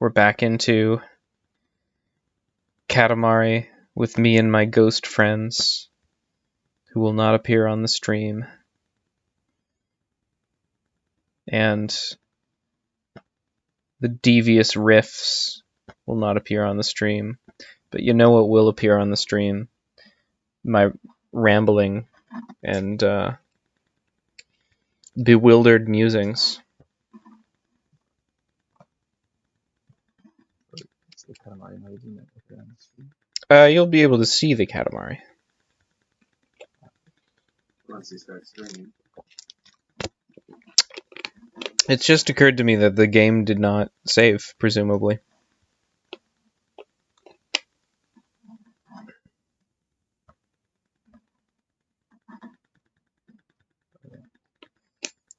We're back into Katamari with me and my ghost friends who will not appear on the stream. And the devious riffs will not appear on the stream. But you know what will appear on the stream? My rambling and bewildered musings. You'll be able to see the Katamari. Once you start streaming. It's just occurred to me that the game did not save, presumably.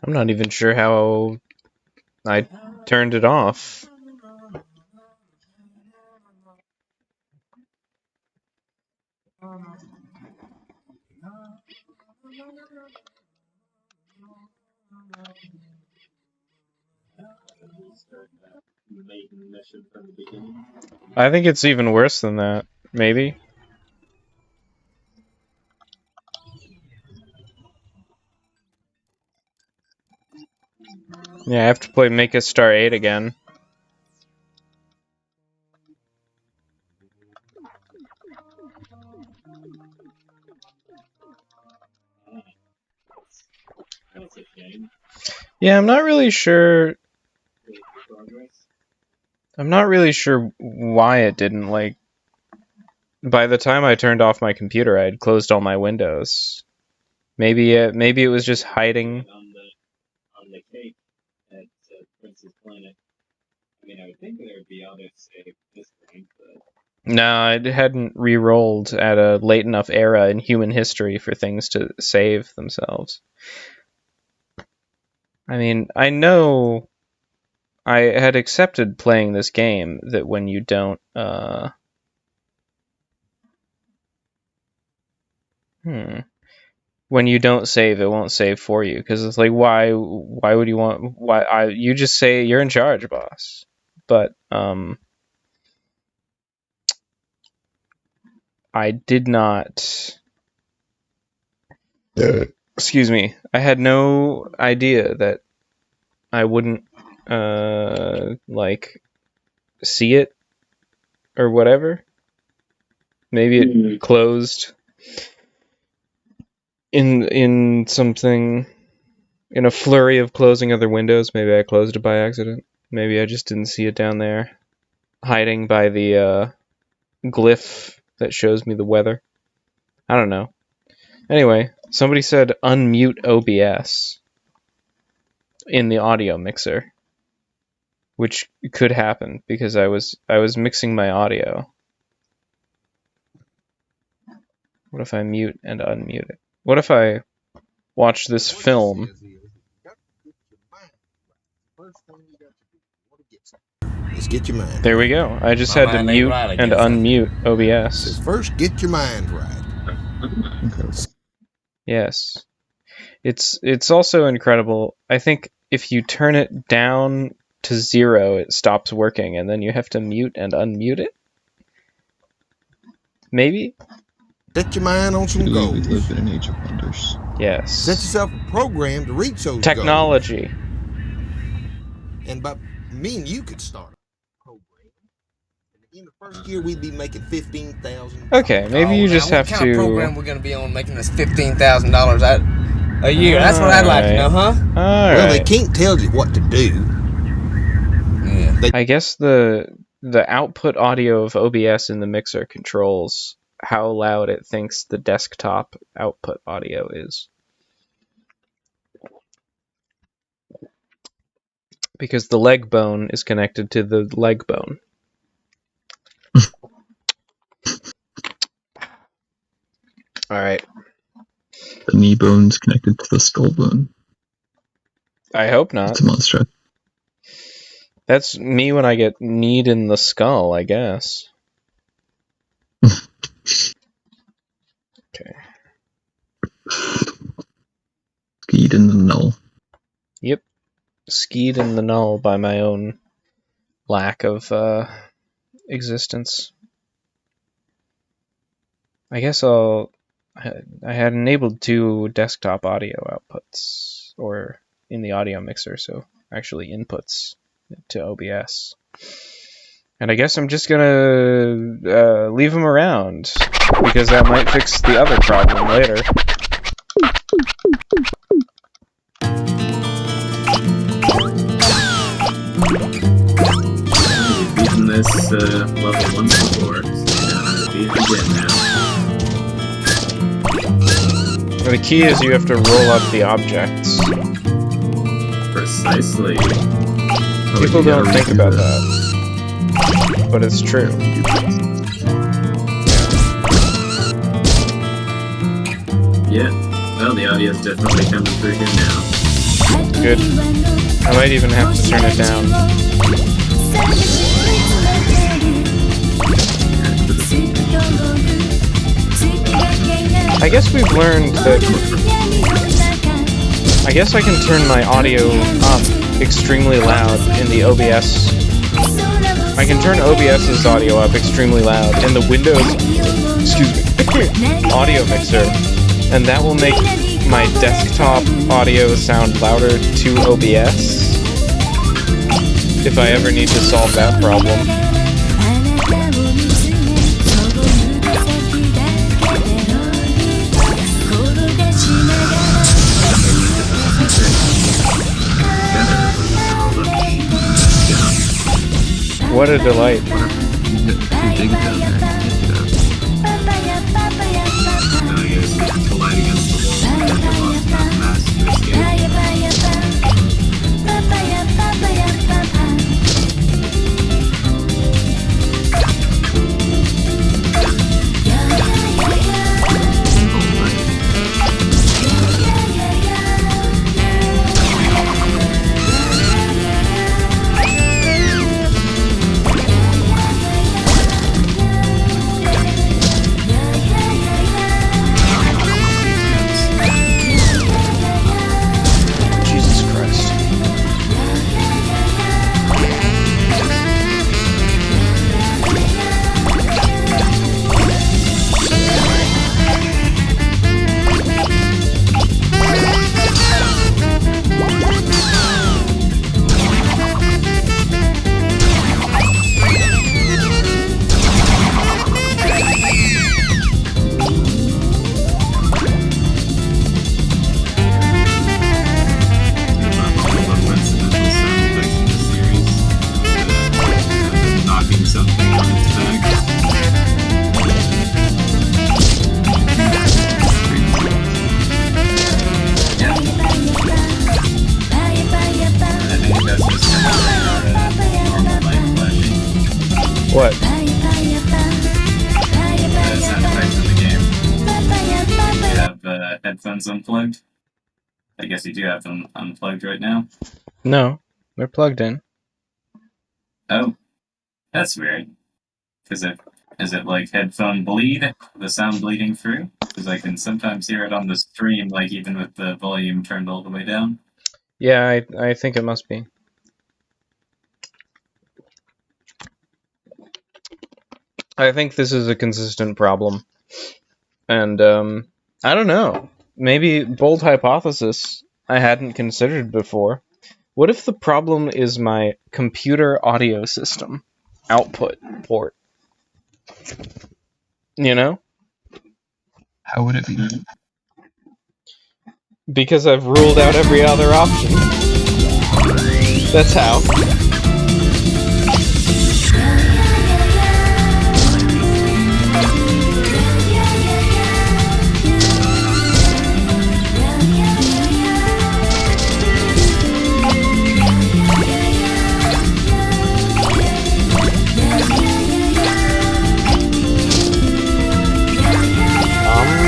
I'm not even sure how I turned it off. I think it's even worse than that, maybe. Yeah, I have to play Make a Star 8 again. That's a shame. Yeah, I'm not really sure why it didn't, like, by the time I turned off my computer, I had closed all my windows. Maybe it was just hiding. On the cake at Prince's Planet. I mean, I would think there would be others saved this point, but... No, it hadn't re-rolled at a late enough era in human history for things to save themselves. I mean, I know I had accepted playing this game that when you don't when you don't save, it won't save for you, because it's like, why would you want, you just say you're in charge, boss. But I did not excuse me, I had no idea that I wouldn't like see it or whatever. Maybe it closed in something, in a flurry of closing other windows. Maybe I closed it by accident. Maybe I just didn't see it down there, hiding by the glyph that shows me the weather. I don't know. Anyway, somebody said unmute OBS in the audio mixer, which could happen because I was mixing my audio. What if I mute and unmute it? What if I watch this film? Just get your mind. There we go. I just had to mute and unmute OBS. Says first, get your mind right. Yes. It's also incredible. I think if you turn it down to 0, it stops working, and then you have to mute and unmute it. Maybe? Set your mind on some goals. We live in an age of wonders. Yes. Set yourself a program to reach those Technology. goals. And by me and you could start a program. In the first year, we'd be making $15,000. Okay, maybe you just have to... What kind of program we're going to be on making us $15,000 a year? That's what I'd like to know, huh? Well, they can't tell you what to do. Yeah. I guess the output audio of OBS in the mixer controls how loud it thinks the desktop output audio is. Because the leg bone is connected to the leg bone. Alright. The knee bone's connected to the skull bone. I hope not. It's a monster. That's me when I get kneed in the skull, I guess. Okay. Skied in the null. Yep. Skied in the null by my own lack of existence. I guess I had enabled 2 desktop audio outputs, or in the audio mixer, so actually inputs to OBS. And I guess I'm just gonna leave them around, because that might fix the other problem later. We've beaten this level once before, so beat it again now. The key is you have to roll up the objects. Precisely. People don't think about that, but it's true. Yeah, well, the audio's definitely coming through here now. Good. I might even have to turn it down. I guess we've learned that... I guess I can turn my audio up extremely loud in the OBS. I can turn OBS's audio up extremely loud in the Windows, audio mixer, and that will make my desktop audio sound louder to OBS if I ever need to solve that problem. What a delight. Too big down there. Collide against the wall and get lost in the mass to escape. What? The sound effects in the game. You have headphones unplugged. I guess you do have them unplugged right now. No, they're plugged in. Oh, that's weird. Is it like headphone bleed? The sound bleeding through? Because I can sometimes hear it on the stream, like even with the volume turned all the way down. Yeah, I think it must be. I think this is a consistent problem. And, I don't know. Maybe bold hypothesis I hadn't considered before. What if the problem is my computer audio system output port? You know? How would it be? Because I've ruled out every other option. That's how.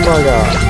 Oh my god.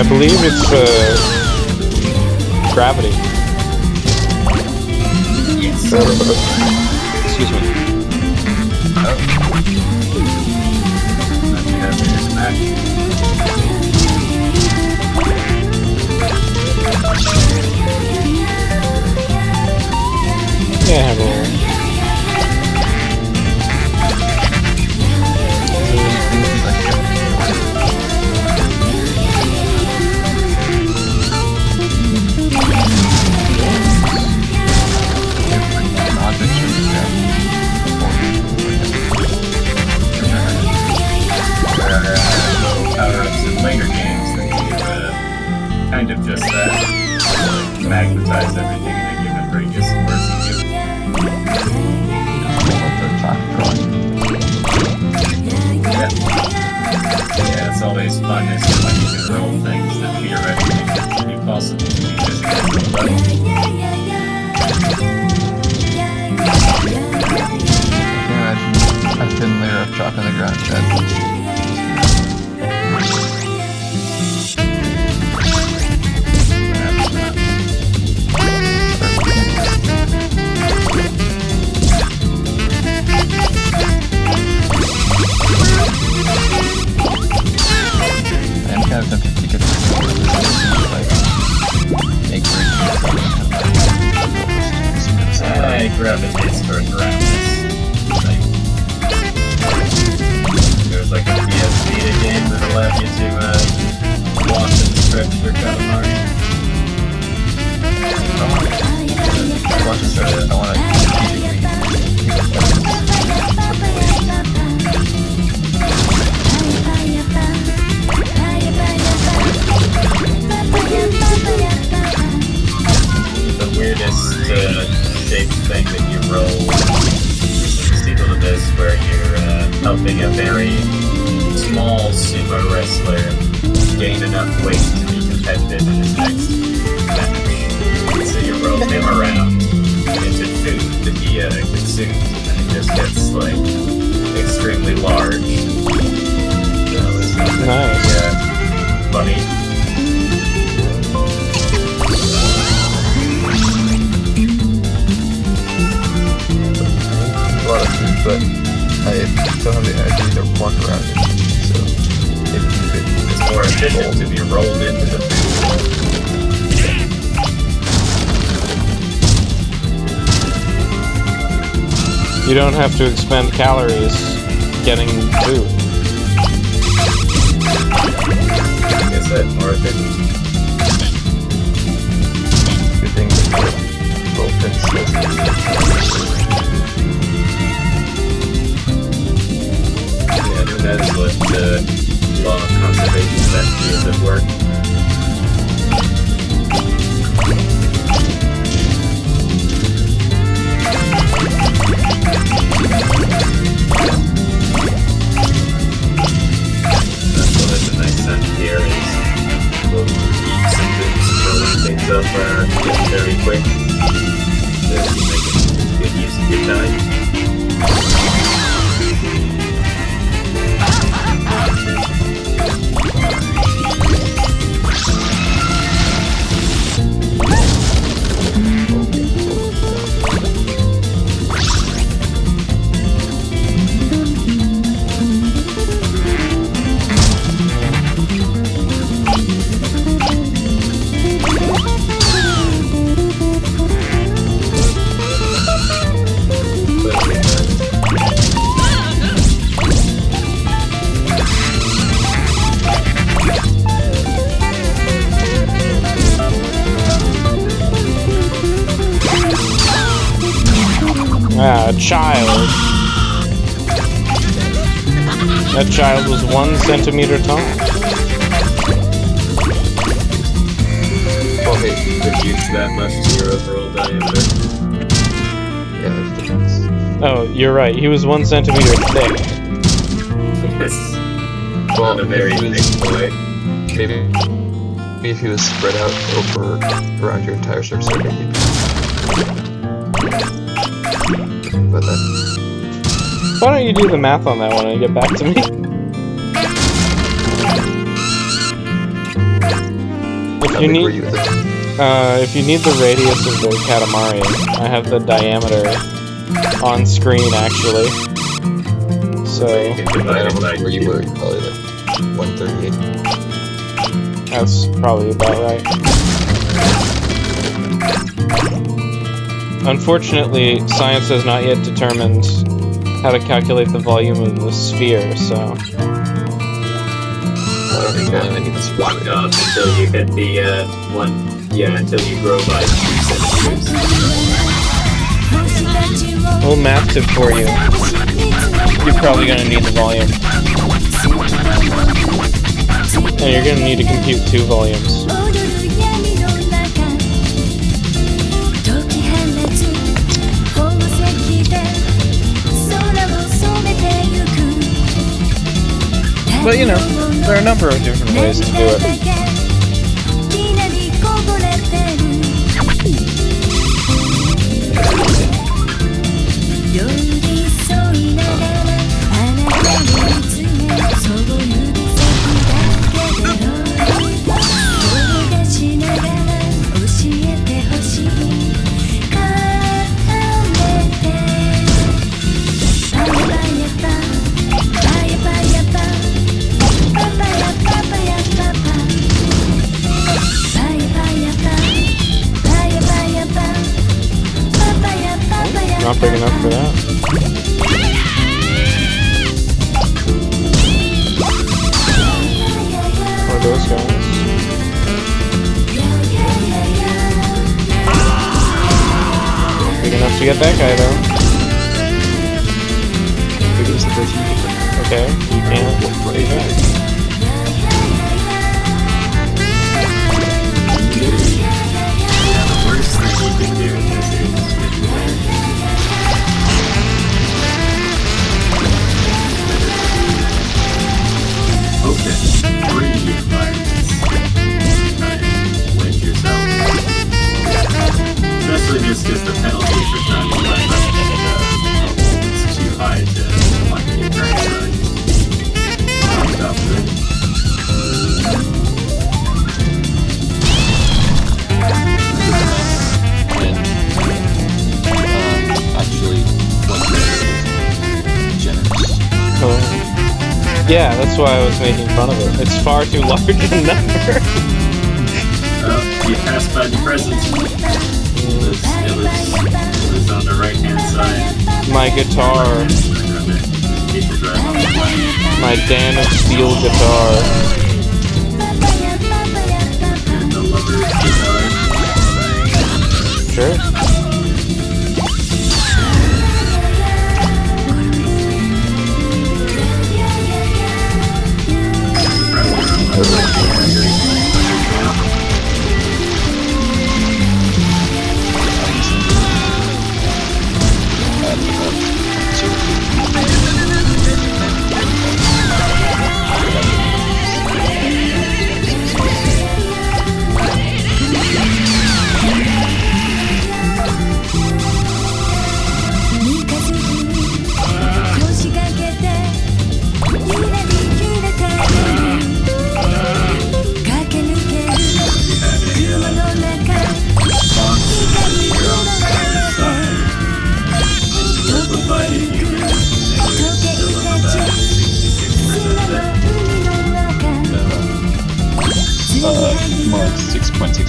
I believe it's gravity. Yes. Excuse me. Yeah, have a roll. Power-ups in later games that do kind of just that. Like, magnetize everything in a given radius towards you. Yeah, it's always fun is when you can roll things that theoretically could be possible to be physically rolled. A thin layer of chalk on the ground. I'm kind of tempted to get this like make It gravitates toward roundness. Like, there's like a PS Vita game that allowed you to launch and stretch your Katamari. I want to The weirdest shaped thing that you roll is equal to this, where you're helping a very small sumo wrestler gain enough weight to be competitive in his next match. So you roll him around into food that he consumes, and it just gets like extremely large. So it's Nice. funny. a lot of food, but I don't have the energy to walk around it. So if you could, It's more efficient to be rolled into the food. You don't have to expend calories getting food. Like I said, more efficient. good thing that both things. Yeah, I think that's what law of conservation strategies at work. That's what is a nice sense here is we'll keep some boots rolling things up very quick. Just making good use of your time. Ah, a child. That child was 1 centimeter tall. Well, hey, reduce that much to your overall diameter. Yeah, there's difference. Oh, you're right. He was 1 centimeter thick. It's Well, not a very if he big was, boy. maybe if he was spread out over around your entire surface area, he'd but then Why don't you do the math on that one and get back to me? How big were you with it? If you need the radius of the Katamari, I have the diameter on screen actually. So You can divide it by Where you were, probably like 138. that's probably about right. Unfortunately, science has not yet determined how to calculate the volume of the sphere, so... walk up until you hit the until you grow by 2 centimeters. We'll math it for you. You're probably gonna need the volume. And you're gonna need to compute 2 volumes. But you know, there are a number of different ways to do it. Not big enough for that. One of those guys. Big enough to get that guy though. Okay, you can't do that. The worst thing you can do in this is open 3 environments and win yourself. Especially just because the penalty for time to climb up is too high to want to get very good. Actually, one generous. Yeah, that's why I was making fun of it. It's far too large a number. Oh, you passed by the presents. It was on the right hand side. My guitar. People drive on the line. My Dan of Steel guitar. And the lover's guitar. Sure. More like 6.6.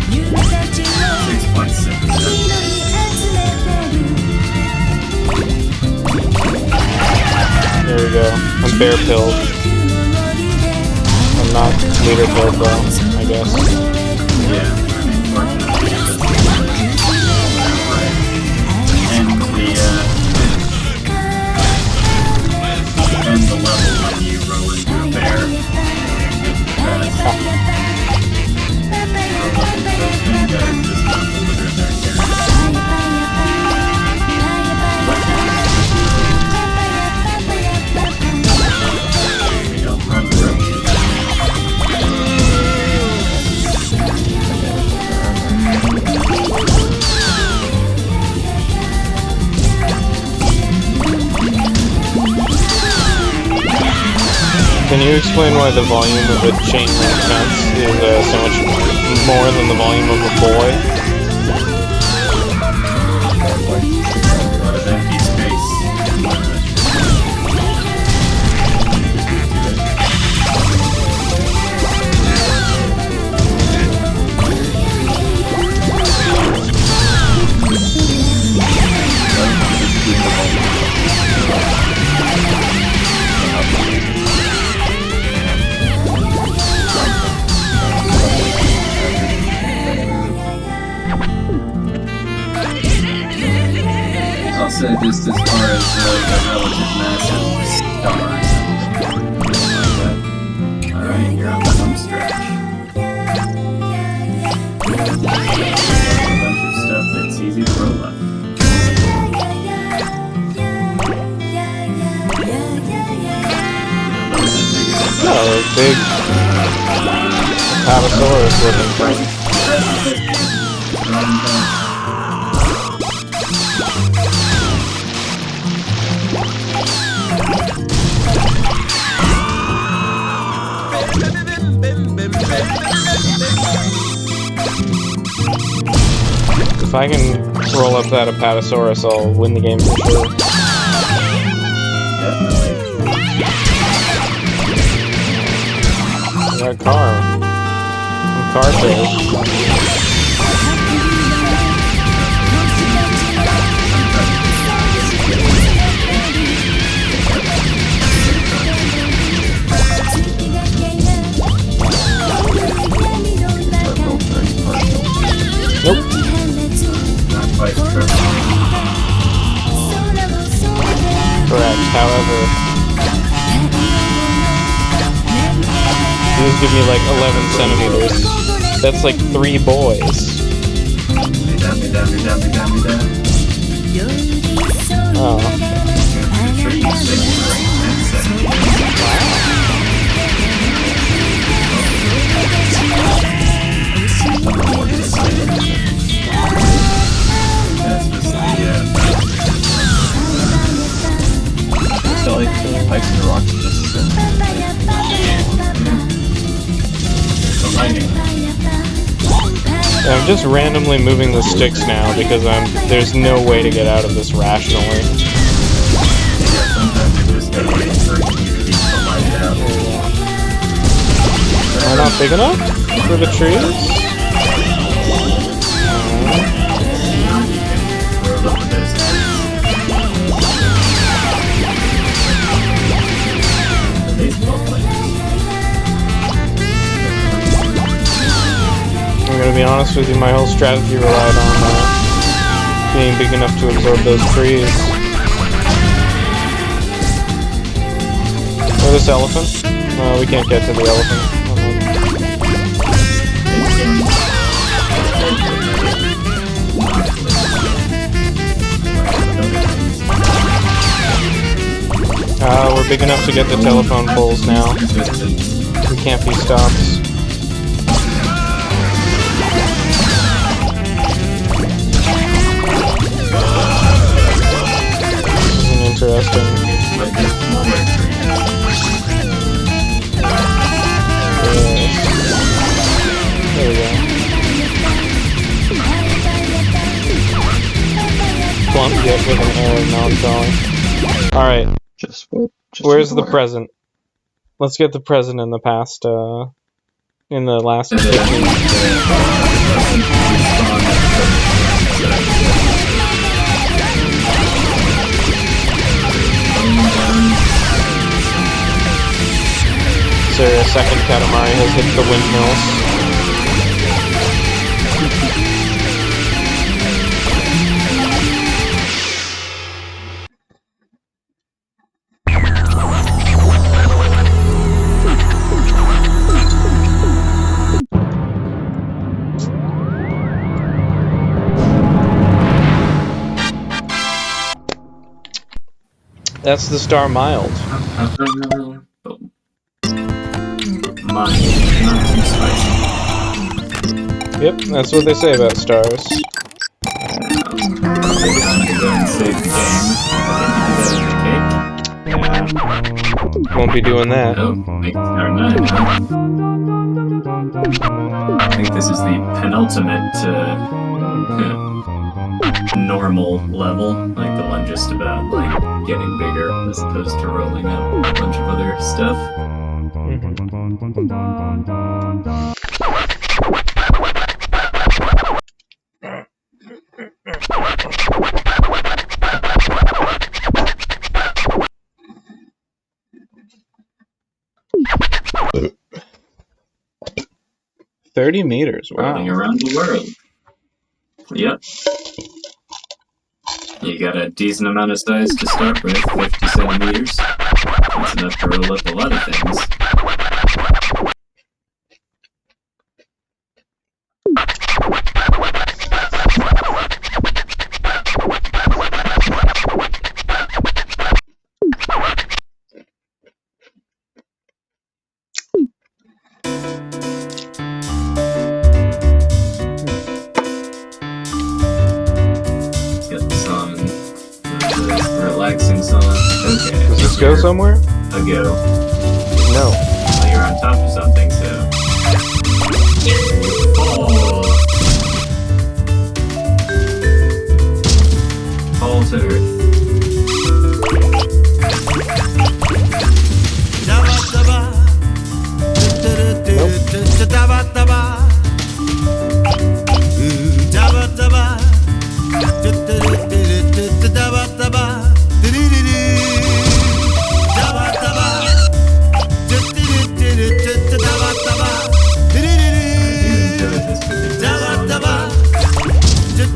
6.7. There we go. I'm bear pilled. I'm not leader pilled though, I guess. Yeah, unfortunately. And the level when you roll into a bear. Can you explain why the volume of a chain link fence is so much more than the volume of a boy. A lot of empty space. I'll say just as far as the relative mass of stars. Alright, you're on the home stretch. A bunch of stuff that's easy to roll up. No, those big Apatosaurus looking thing. If I can roll up that Apatosaurus, I'll win the game for sure. Definitely. That car. Some car chase. Nope. Not quite true. Correct. However, these give me like 11 centimeters. That's like 3 boys. Oh. Pipes and rocks just I'm just randomly moving the sticks now because there's no way to get out of this rationally. Am I not big enough for the trees? I'm gonna be honest with you, my whole strategy relied on being big enough to absorb those trees. Or this elephant? We can't get to the elephant. We're big enough to get the telephone poles now. We can't be stopped. Interesting. Yes. There we go. Plump yet with an air of non-drawing. Alright. Where's the present? Let's get the present in the past, in the last 15 So a second Katamari has hit the windmills. That's the star mild. Mine, not too spicy. Yep, that's what they say about stars. Save game. I think you do that in the cake. Yeah. Won't be doing that. Oh, make R9, huh? I think this is the penultimate normal level, like the one just about like getting bigger as opposed to rolling out a bunch of other stuff. $30 meters, wow. Running around the world. Yep. You got a decent amount of size to start with, 50 centimeters. That's enough to roll up a lot of things. Relaxing song. Okay. Does this go somewhere? A go. No. Well, you're on top of something, so. Fall. Fall to earth.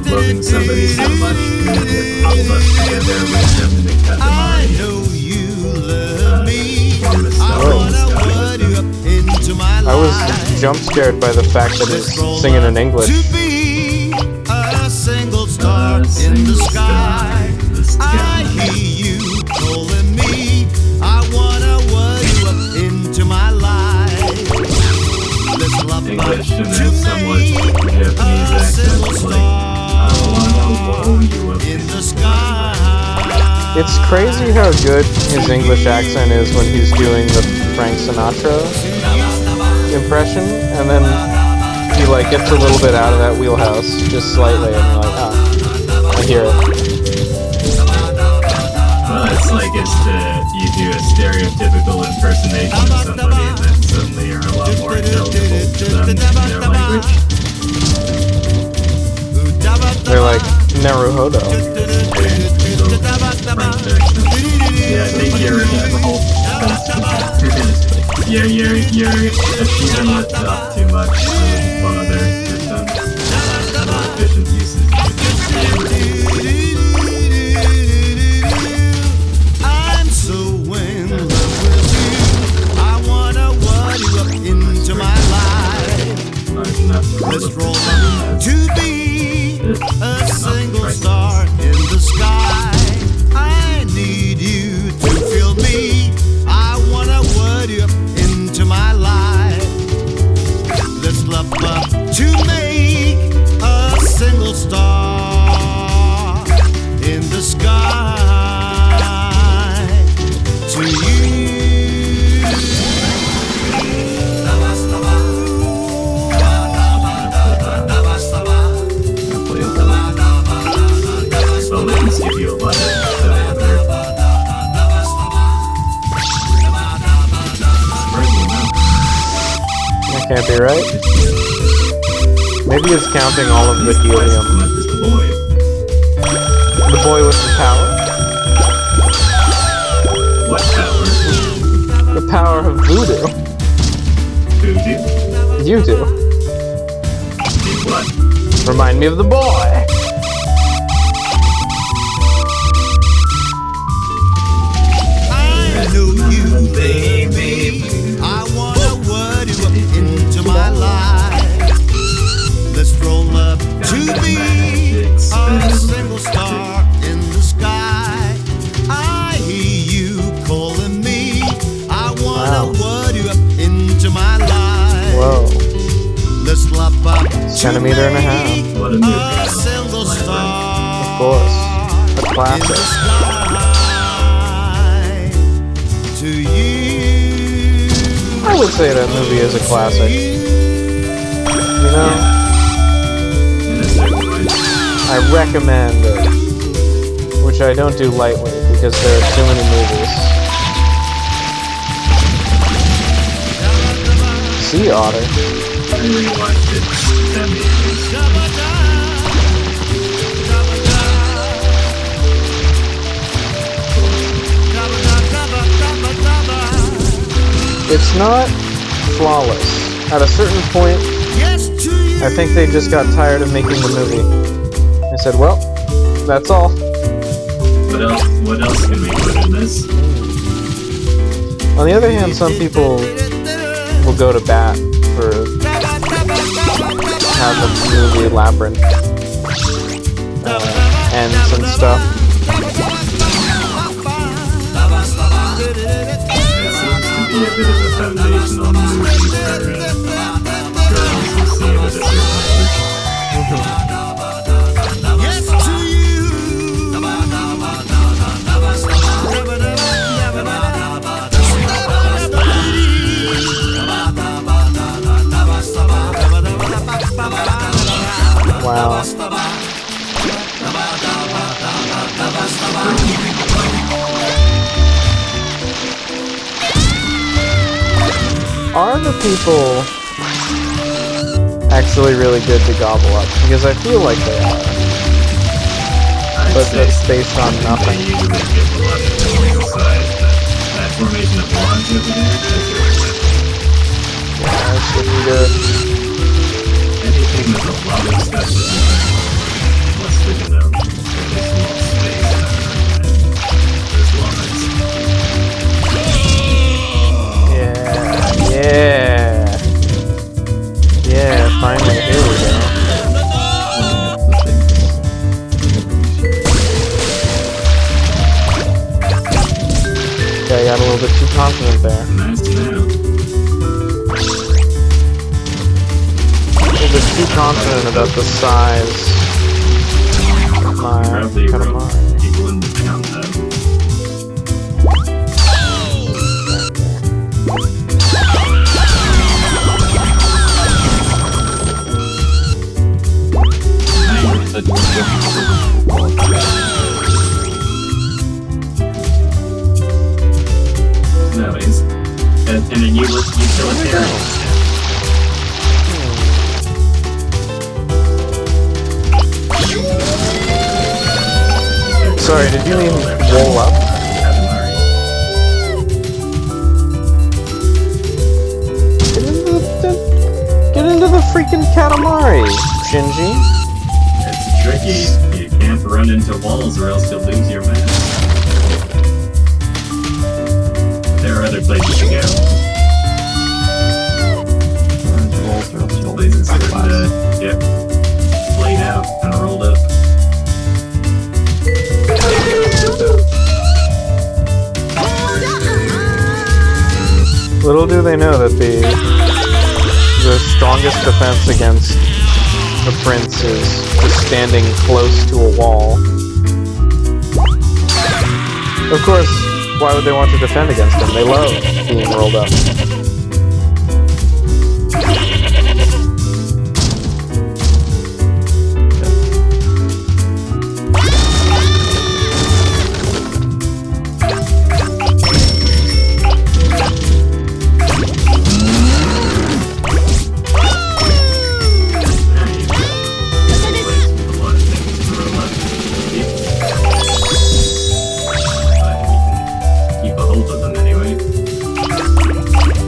Loving somebody so much, all of us together with them in the Katamari. I know you love me. I wanna put you up into my life. I was jump scared by the fact that it's singing in English. To be a single star in the sky. I hear you calling me. I wanna put you up into my life. Let's love English and to then somewhat me Japanese a single accent, like, star I wanna blow you up in the sky. It's crazy how good his English accent is when he's doing the Frank Sinatra impression, and then he like gets a little bit out of that wheelhouse, just slightly, and you're like, ah, I hear it. Well, it's like you do a stereotypical impersonation of somebody and then suddenly you're a lot more intelligible to them in their language. They're like Naruhodo. Yeah, I think you're you're achieving the top too much to bother with some more efficient uses. I'm so in love with you. I wanna want you up into my life. Let's roll up to be a single star in the sky. I need you to feel me. I wanna word you up into my life. Let's love up to make a single star in the sky. To you. Balloons give you a lot of That can't be right. Maybe it's counting all of the helium. The boy with the power? What power? The power of voodoo. Voodoo? You do. Do what? Remind me of the boy. I know you, baby. I wanna word you up into my life. Let's roll up to be a single star in the sky. I hear you calling me. I wanna word you up into my life. Whoa. Let's lap up Centimeter and a half. What a move. a single star. Of course. A In the classic. sky. To to you. I would say that movie is a classic. You know? In a certain way. I recommend it. Which I don't do lightly, because there are too many movies. Sea Otter. I rewatched it 70 years. It's not flawless. At a certain point, I think they just got tired of making the movie. They said, well, that's all. What else can we put in this? On the other hand, some people will go to bat for how the movie Labyrinth ends and stuff. Be a bit of a foundational movie for girls who see it at a certain age. Yes to you. Wow. Are the people actually really good to gobble up? Because I feel like they are. But that's based on nothing. They usually give a lot of physical side, but that formation of wands over there, that's really good. Yeah, that's pretty good. Anything with a lot of stuff is let's look at them. Really small space there's lines. Yeah, finally, here we go. Okay, I got a little bit too confident there. Nice to know. A little bit too confident about the size of my Probably Katamari. people in the town though. No, it's and then you utilitarian. Sorry, did you mean roll up? Get into the freaking Katamari, Shinji. It's tricky. You can't run into walls or else you'll lose your mask. There are other places to go. Places that are, yep, laid out and rolled up. Little do they know that the strongest defense against the prince is just standing close to a wall. Of course, why would they want to defend against him? They love being rolled up.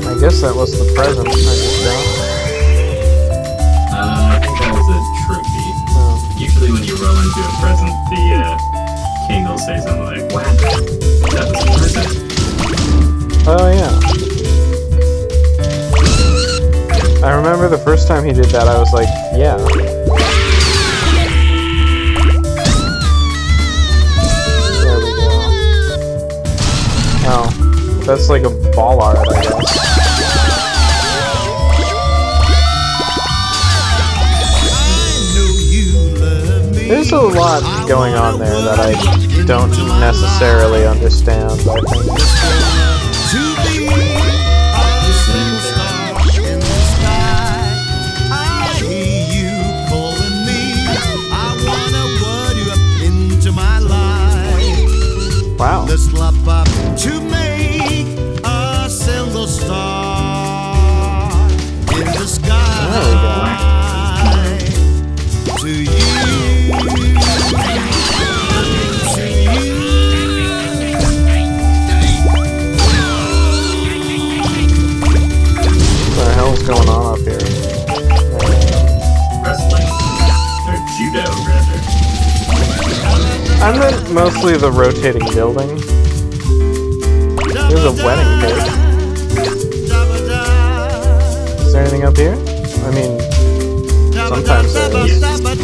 I guess that was the present I just got. I think that was a trophy. Oh. Usually when you roll into a present, the king will say something like, wow, that was a present. Oh yeah. I remember the first time he did that, I was like, yeah. There we go. Oh, that's like a ball art, I guess. There's a lot going on there that I don't necessarily understand, I think. up to make a single star in the sky. To you. What the hell's going on up here? Wrestling. Or judo, rather. I meant mostly the rotating building. There's a wedding cake. Is there anything up here? I mean, sometimes there is. I mean,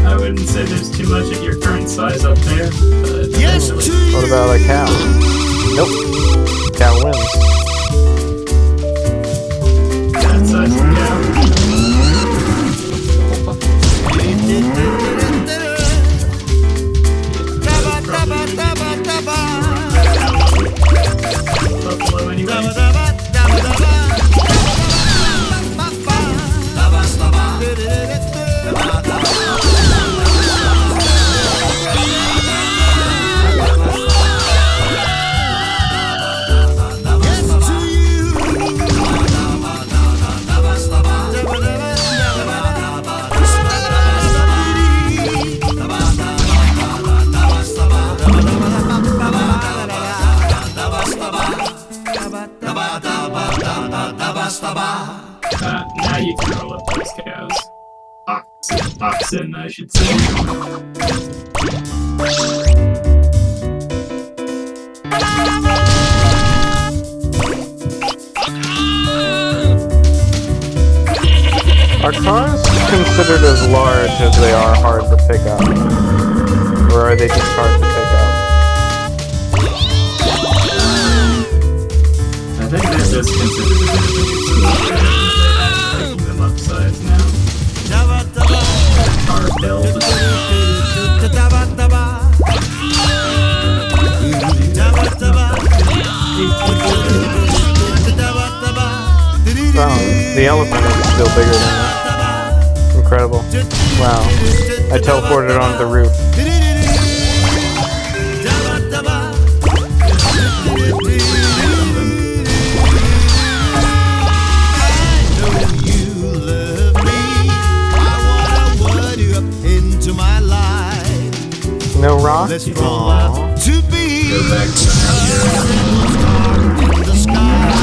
I wouldn't say there's too much at your current size up there, but potentially. What about a cow? Nope. Cow wins. That size of cow. Buffalo anyway. Now you can roll up those cows. Oxen, I should say. Are cars considered as large as they are hard to pick up? Or are they just hard to pick up? I think they're just considered a bit of a taking them upsides now. Car build. Wow, the elephant is still bigger than that. Incredible. Wow. I teleported onto the roof. No rock? Let's roll up to be Go back to in the sky.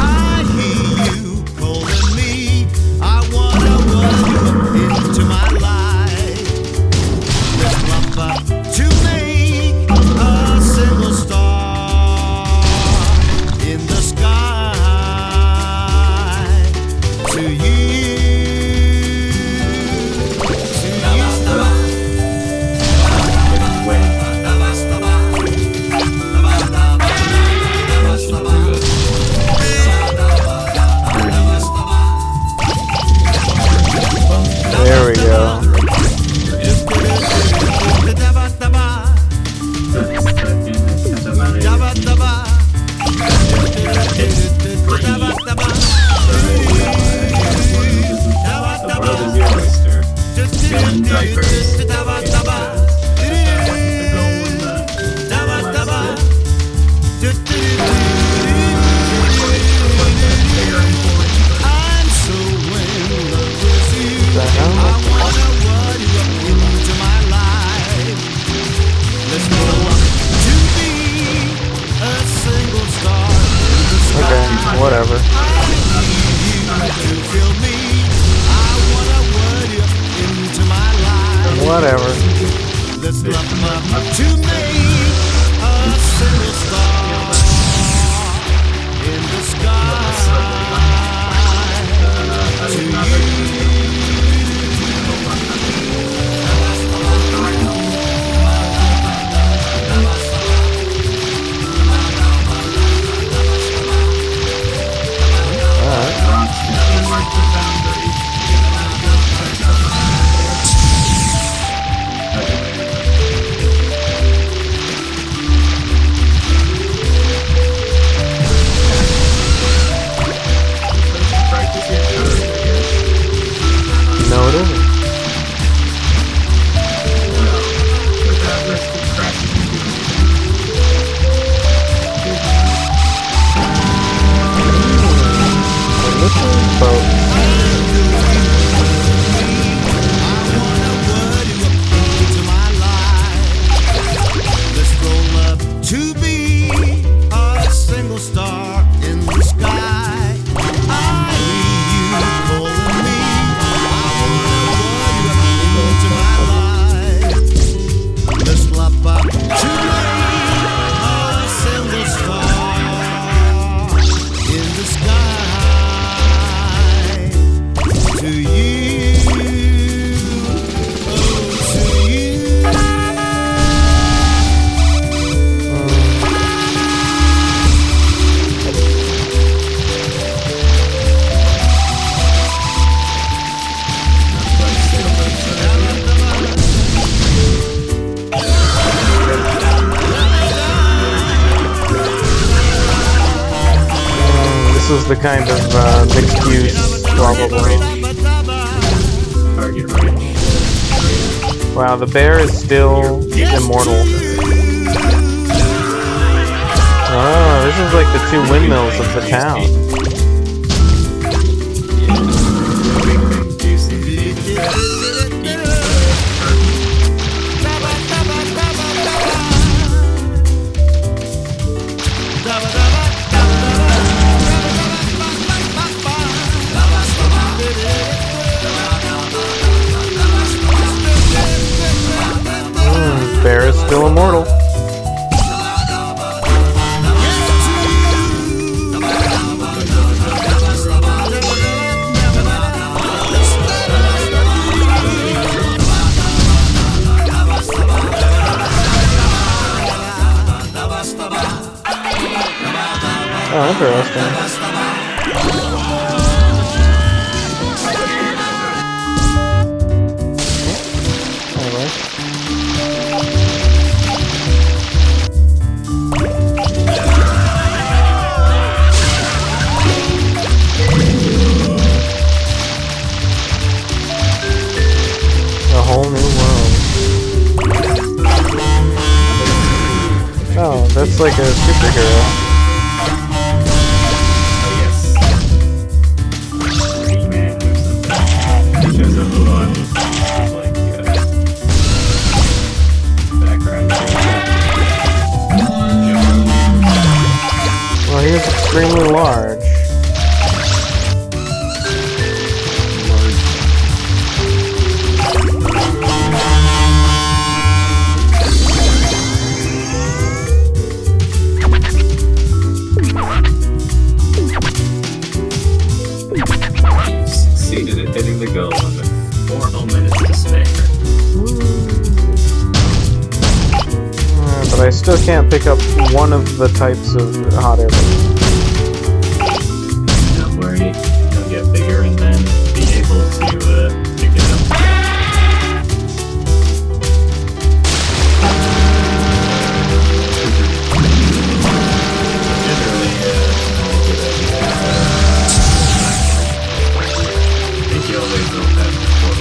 I hear you calling me. I wanna run you up into my life. Let's bump up to make a single star in the sky. To you. There we go. Whatever. Whatever. Let's love to make a single star in the sky. To This is the kind of mixed use blah blah blah. Target range. Wow, the bear is still immortal. Oh, this is like the two windmills of the town. Bear is still immortal. Oh, interesting. Anyway. A whole new world. Oh, that's like a superhero. Well, he is extremely large. You've succeeded at hitting the goal with 4 whole minutes to spare. But I still can't pick up one of the types of hot air balloons. Don't worry, they'll get bigger and then be able to pick it up. Generally, I think you always will have before.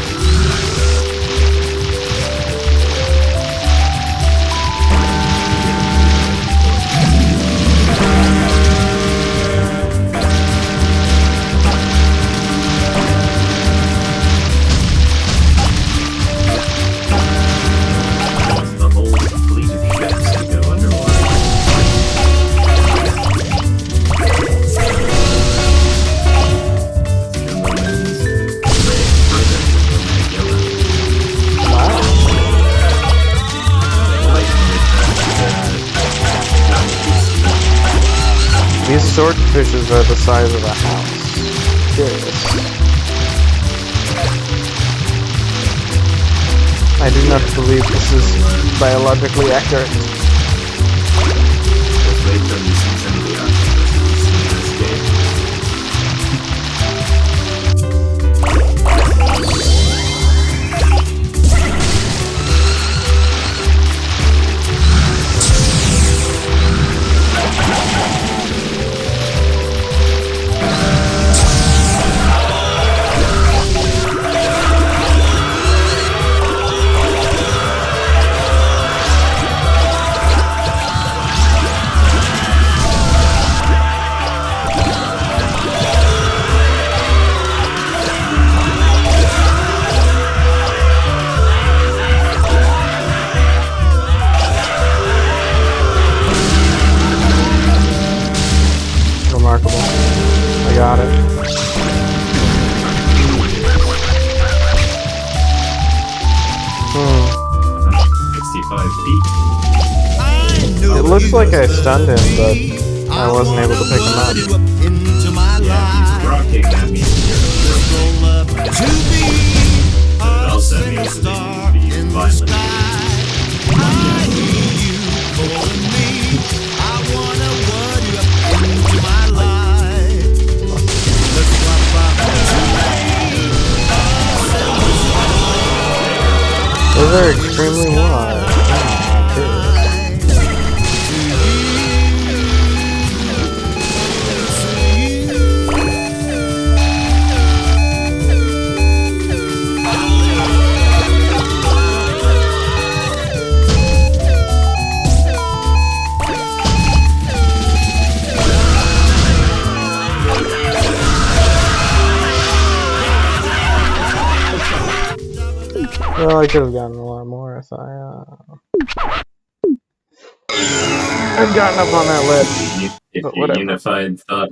The whole fleet of ships to go underwater. These swordfishes are the size of a house. Curious. I do not believe this is biologically accurate. Just wait till you see some of the octopuses in this game. Remarkable. I got it. Hmm. 65 feet. It looks like I stunned him, but I wasn't able to pick him up. Into my Yeah, life. he's rocking. That means you're Roll up to be But it also means that star you in the violent. sky. I hear you calling me. I wanna word you up into my life. Let's swap up Those are extremely wide. know I could have gotten a lot more if I had gotten up on that ledge. If But you whatever. unified thought.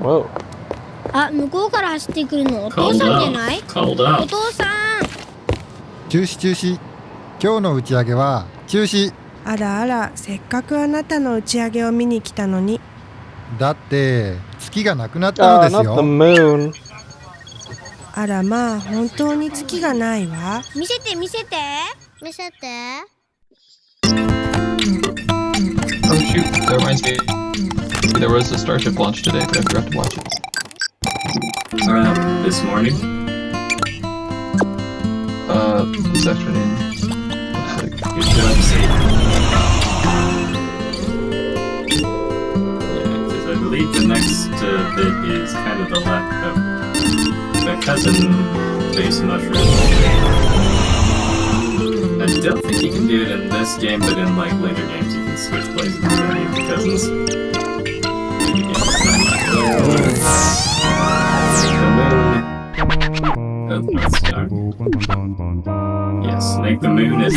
Whoa. あ、向こうから走ってくるのお父 Called さんじゃ out. ない Called お out. 父さん。中止中止。今日の打ち上げは中止。あらあら、せっかくあなたの打ち上げを見に来たのに。だって月がなくなったのです not the よ。 moon. あらまあ、本当に月がないわ。見せて見せて。見せて。 Oh shoot, that reminds me. There was a Starship launch today, but I forgot to watch it. This morning. This afternoon. Good job, Sadie. Yeah, because I believe the next bit is kind of the cousin-based mushroom. I don't think you can do it in this game, but in like later games you can switch places with any of the cousins. Yes, Snake the Moon is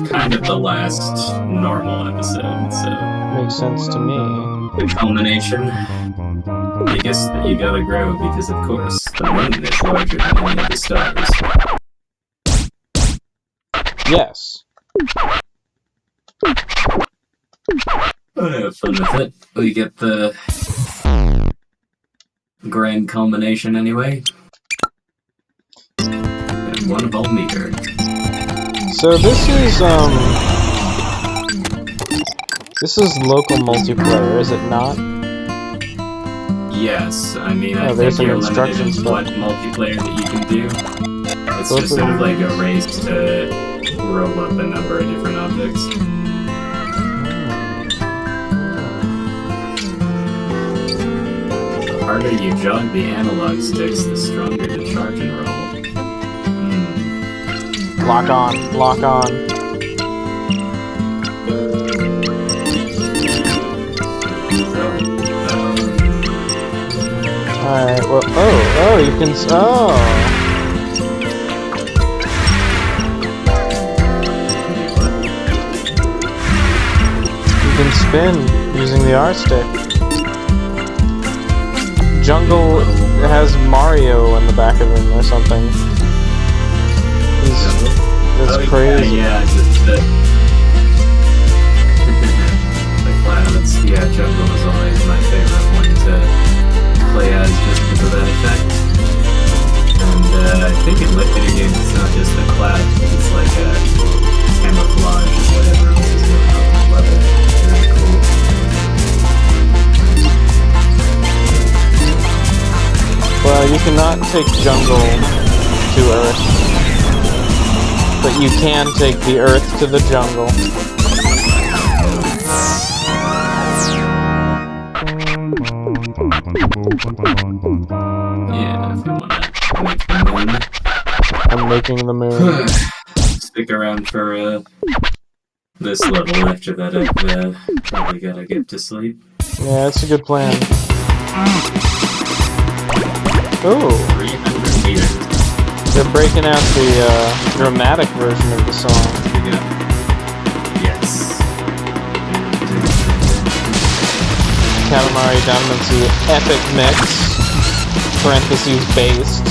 kind of the last normal episode, so... Makes sense to me. The culmination, biggest that you gotta grow, because of course, the moon is larger than any of the stars. Yes. Have fun with it. We get the grand culmination anyway. And one voltmeter. So this is local multiplayer, is it not? Yes, I mean, I there's think some you're limited instructions, in but- what multiplayer that you can do. It's Those just are- sort of like a race to roll up a number of different objects. The harder you jog the analog sticks, the stronger the charge and roll. Lock on, lock on. Alright, well, oh, you can, you can spin using the R stick. Jungle has Mario in the back of him or something. That's crazy. Yeah, the clouds. Yeah, Jungle is always my favorite one to play as just because of that effect. And I think in video games it's not just a cloud, it's like a camouflage or whatever it is going on the level. Very cool. Well, you cannot take Jungle to Earth, but you can take the Earth to the jungle. Yeah, if you want to make the moon. I'm making the moon. Stick around for this level. After that, I've probably gotta get to sleep. Yeah, that's a good plan. Ooh, 300 meters. they're breaking out the dramatic version of the song. Yeah. Yes. Katamari Damacy epic mix, parentheses based.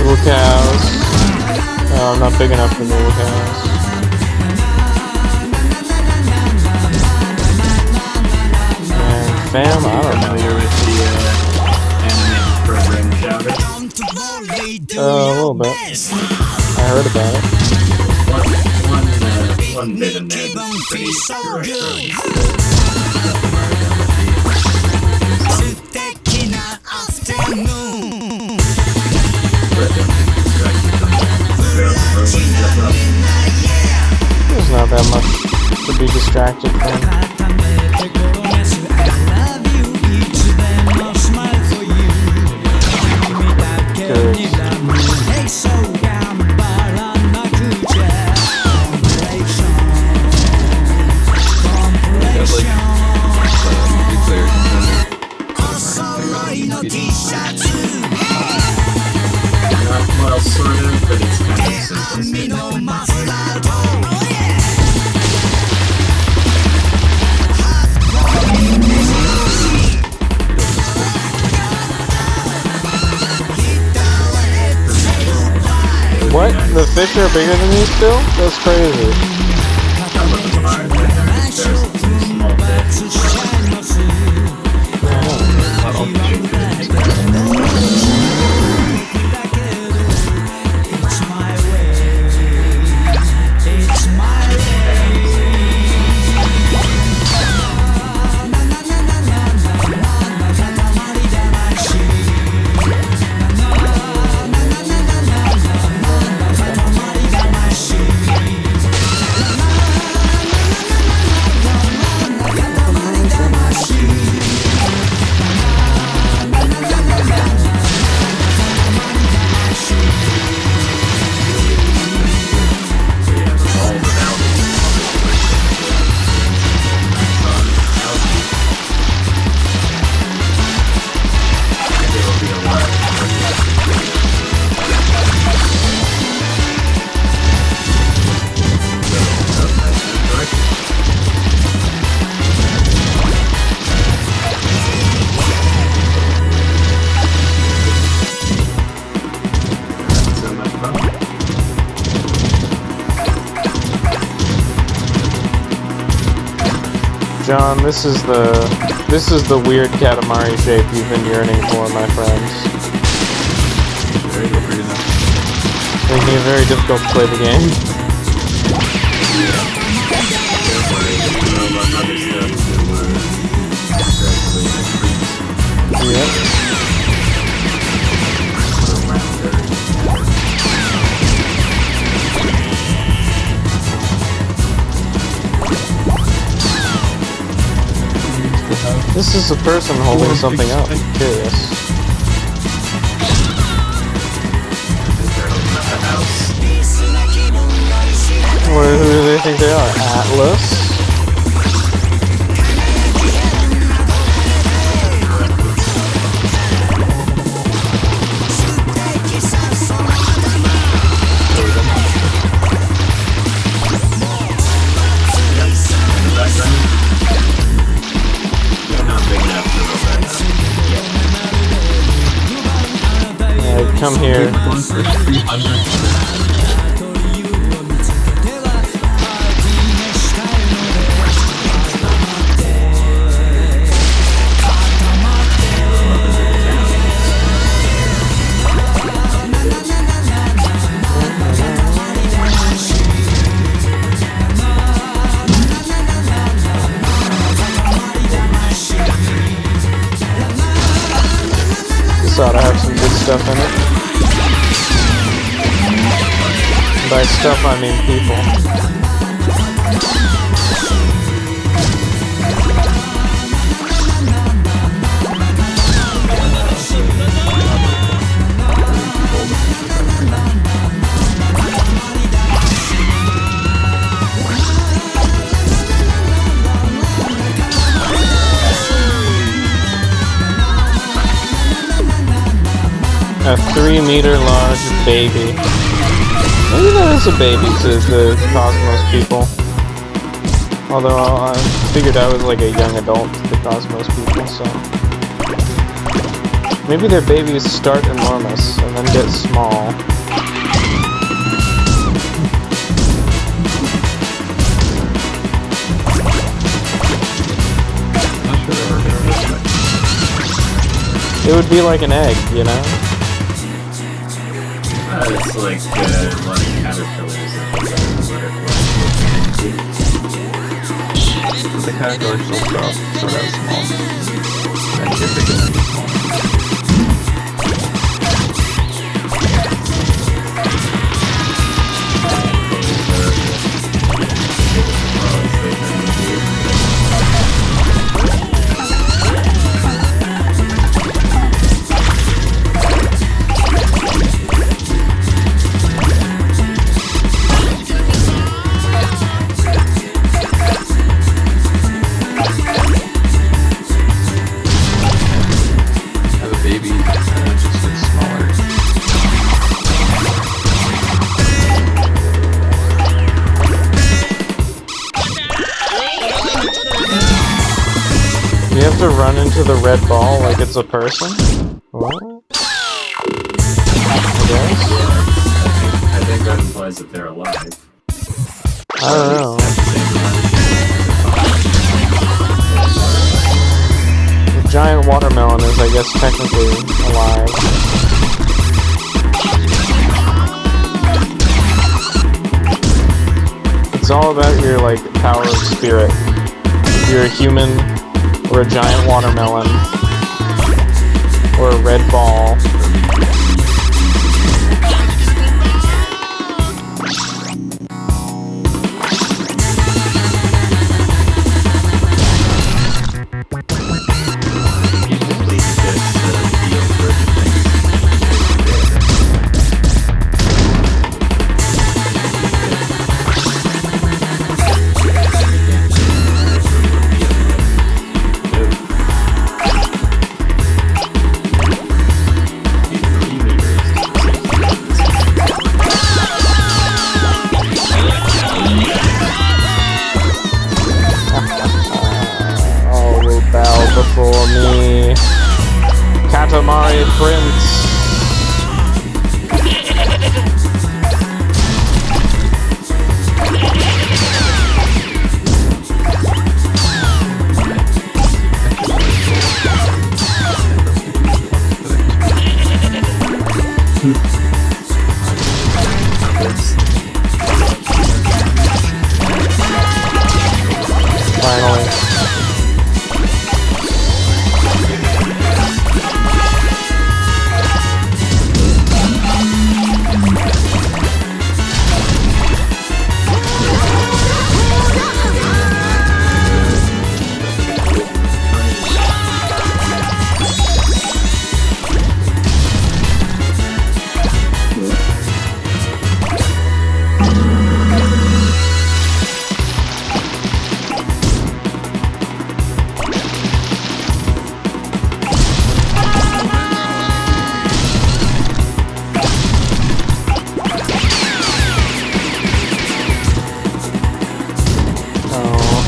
Little cows. Oh, I'm not big enough for little cows. And fam, I don't know. Familiar with the animated program Shouter? A little bit. I heard about it. One bit in there that's pretty direct. There's not that much to be distracted from. Good. Well, sort of, but it's kind of What? The fish are bigger than you still? That's crazy. John, this is the weird Katamari shape you've been yearning for, my friends. Making it very difficult to play the game. Yep. This is a person holding something up. I'm curious. Who do they think they are? Atlas? Come here. This ought to have some good stuff in it. By stuff, I mean people. A 3-meter large baby. Maybe that is a baby to the Cosmos people. Although I figured I was like a young adult to the Cosmos people, so... Maybe their babies start enormous and then get small. It would be like an egg, you know? It's like caterpillars and butterflies. The caterpillar still start sort of small. And get bigger than small. You have to run into the red ball like it's a person? What? I guess? I think that implies that they're alive. I don't know. The giant watermelon is, I guess, technically alive. It's all about your, like, power of spirit. If you're a human, or a giant watermelon, or a red ball. Before me, Katamari Prince. Finally.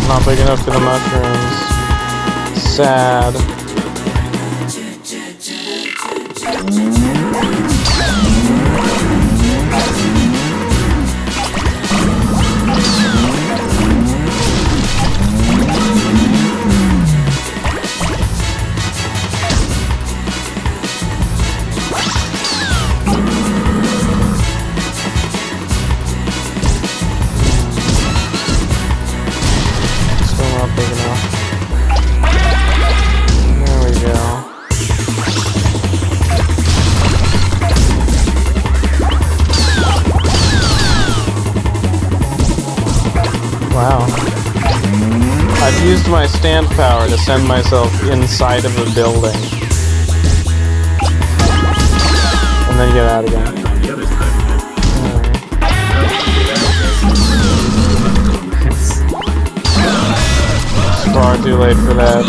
Not big enough for the mushrooms. Sad. Wow. I've used my stand power to send myself inside of a building. And then get out again. It's far too late for that.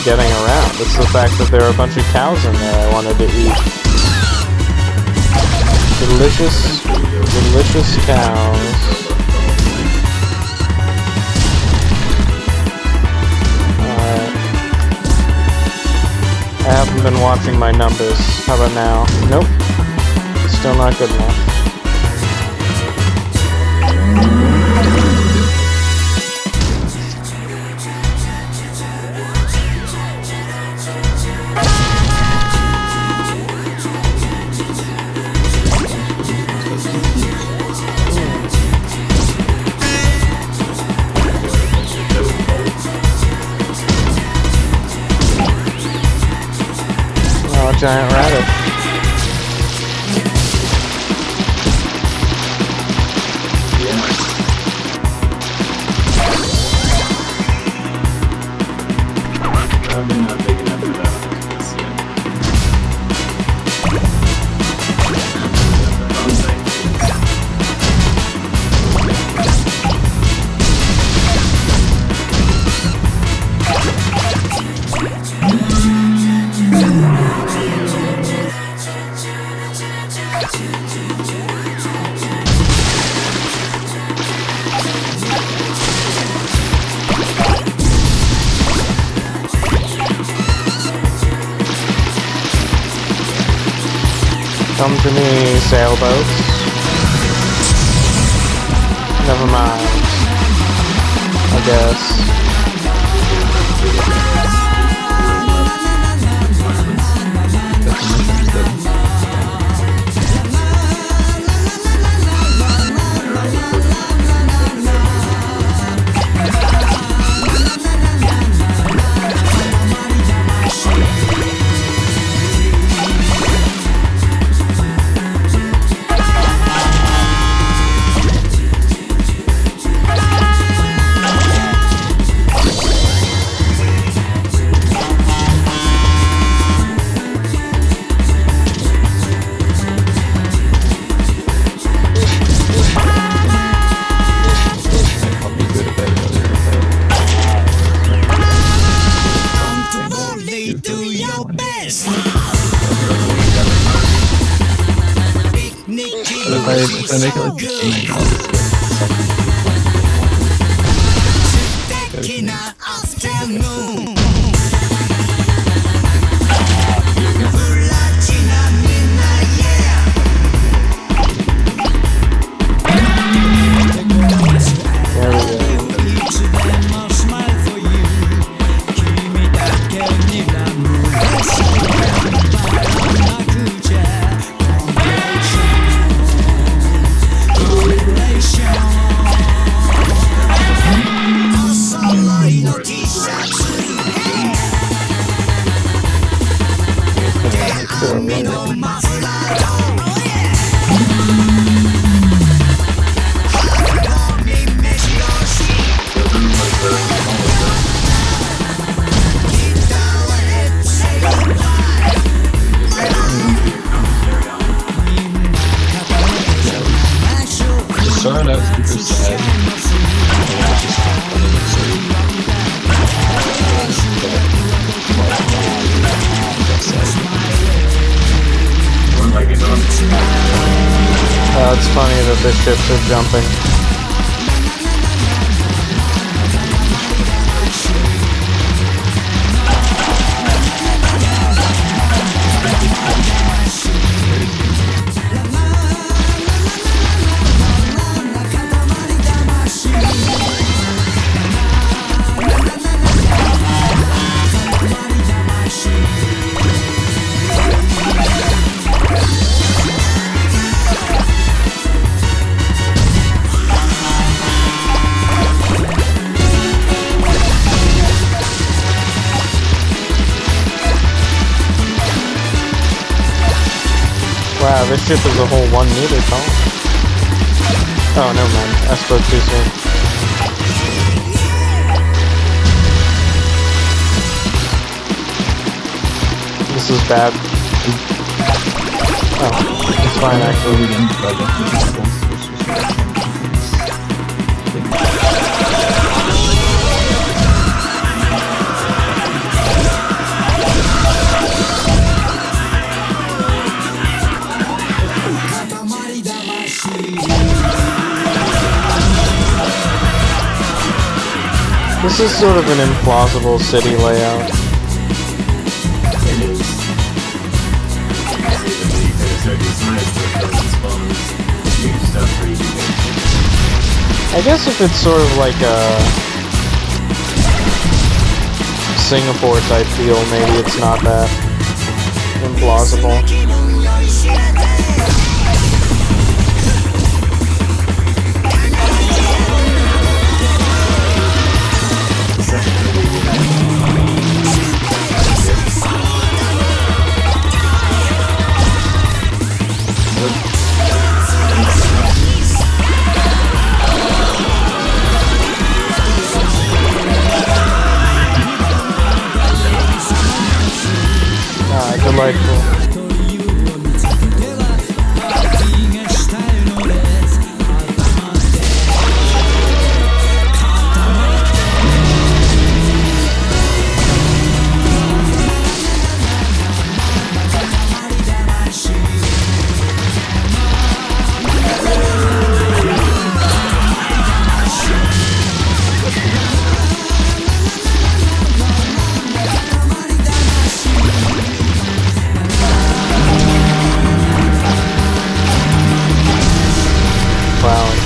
getting around. It's the fact that there are a bunch of cows in there I wanted to eat. Delicious, delicious cows. Alright. I haven't been watching my numbers. How about now? Nope. Still not good enough. Oh, giant radish. Probably not big enough for that one this yet. Come to me, sailboats. Never mind. I guess. If I make it like the game, I'll just There we go. started out super sad. It's funny that the ships are jumping. Wow, this ship is a whole 1 meter tall. Oh, never mind. I spoke too soon. This is bad. Oh, it's fine actually. This is sort of an implausible city layout. I guess if it's sort of like a Singapore type feel, maybe it's not that implausible. Delightful.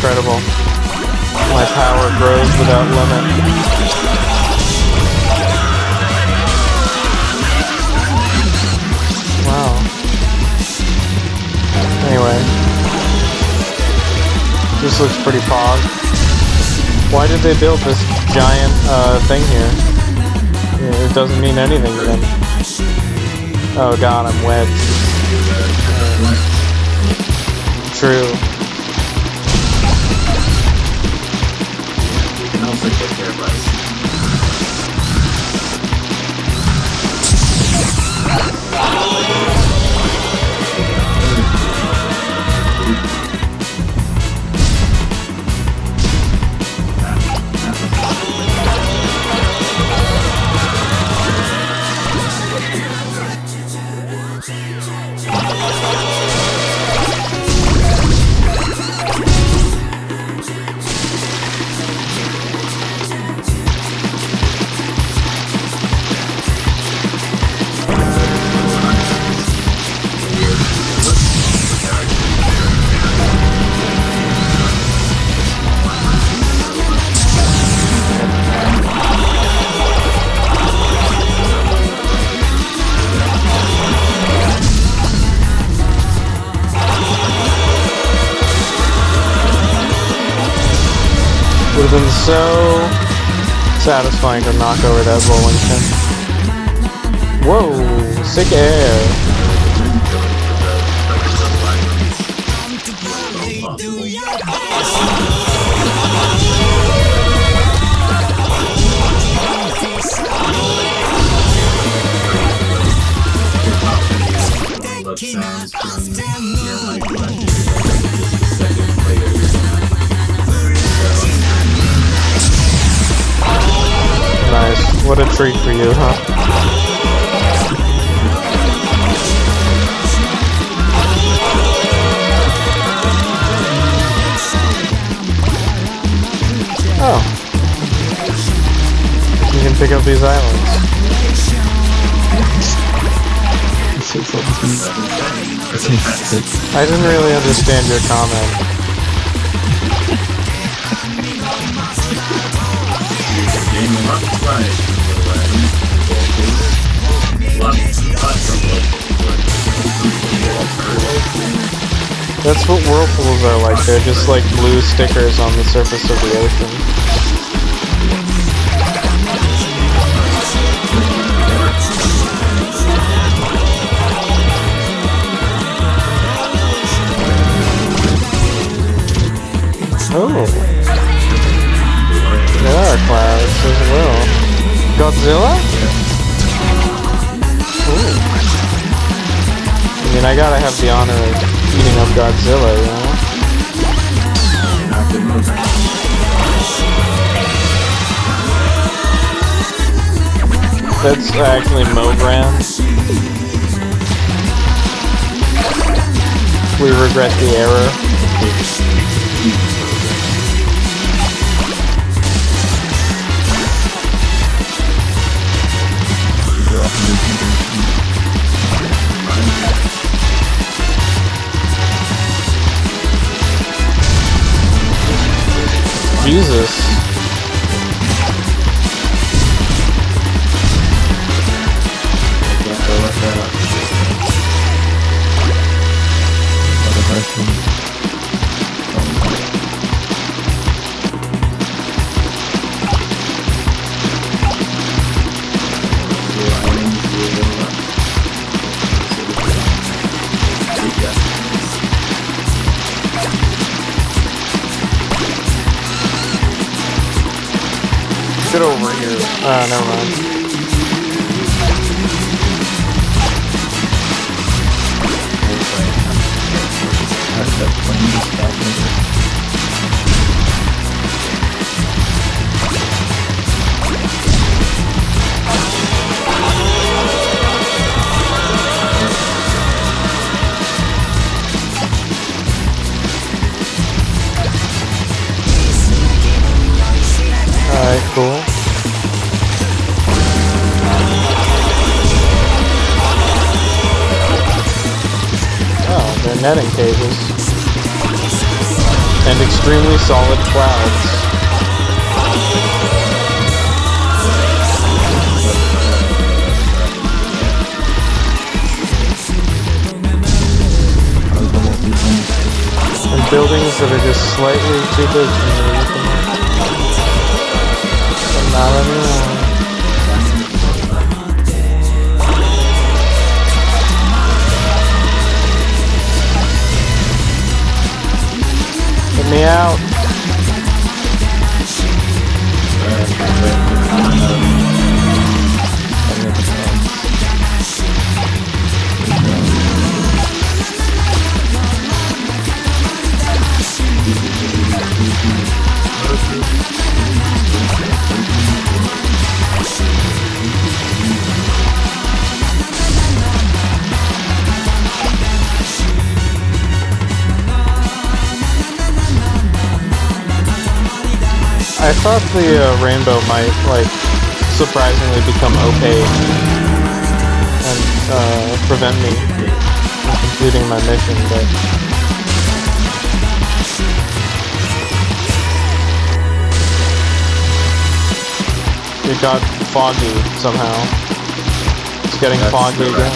Incredible. My power grows without limit. Wow. Anyway. This looks pretty pog. Why did they build this giant thing here? Yeah, it doesn't mean anything to them. Oh god, I'm wet. True. Would have been so satisfying to knock over that bowling pin. Whoa, sick air. Nice. What a treat for you, huh? Oh. You can pick up these islands. I didn't really understand your comment. That's what whirlpools are like. They're just like blue stickers on the surface of the ocean. Oh. There are clouds as well. Godzilla? Ooh. I mean, I gotta have the honor of eating up Godzilla, you know? That's actually Mogran. We regret the error. Jesus. Get over here. Never mind. Alright, cool. Oh, they're netting cages. And extremely solid clouds. And buildings that are just slightly too big for me at the moment. But not anymore. Get me out. I thought the rainbow might, like, surprisingly become opaque and prevent me from completing my mission, but it got foggy somehow. It's getting foggy again.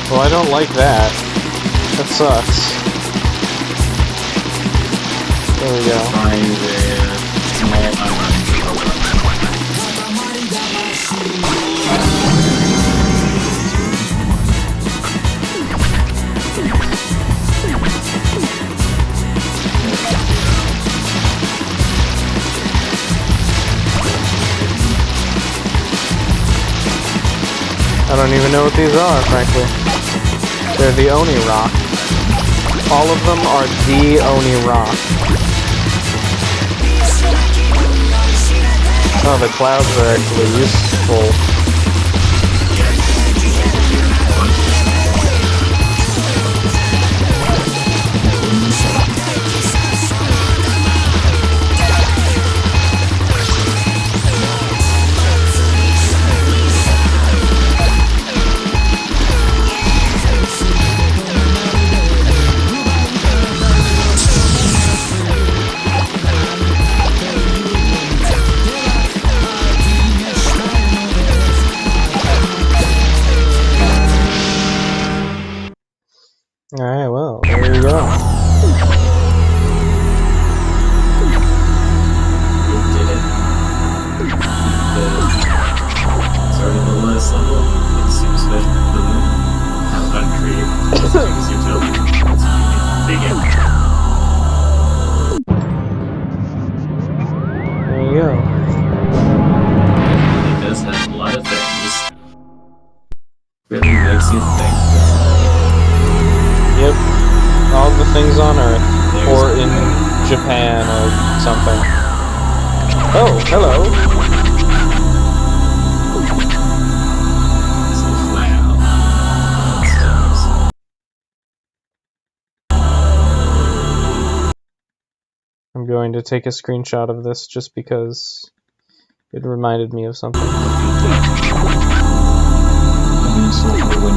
Well, I don't like that. That sucks. There we go. I don't even know what these are, frankly. They're the Oni rock. All of them are the Oni rock. Oh, the clouds are actually useful. Alright, well, there you go. You did it. Started the lowest level. It's super special for the moon. Have fun creating. It's utopia. It's big impact. There you go. It does have a lot of things. Really makes you think. Yep. All the things on Earth. Or in Japan or something. Oh, hello. I'm going to take a screenshot of this just because it reminded me of something. When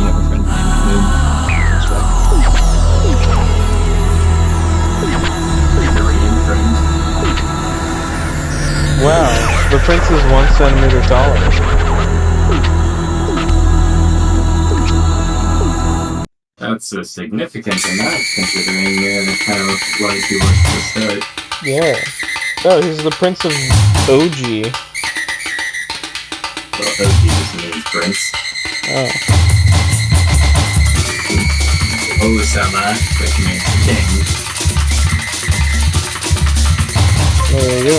you have a friend named Moon, that's right. Wow, the prince is 1 centimeter taller. That's a significant amount considering how light he was to start. Yeah. Oh, he's the prince of OG. Well, OG just means prince. Oh. Osama, which means king. There you go.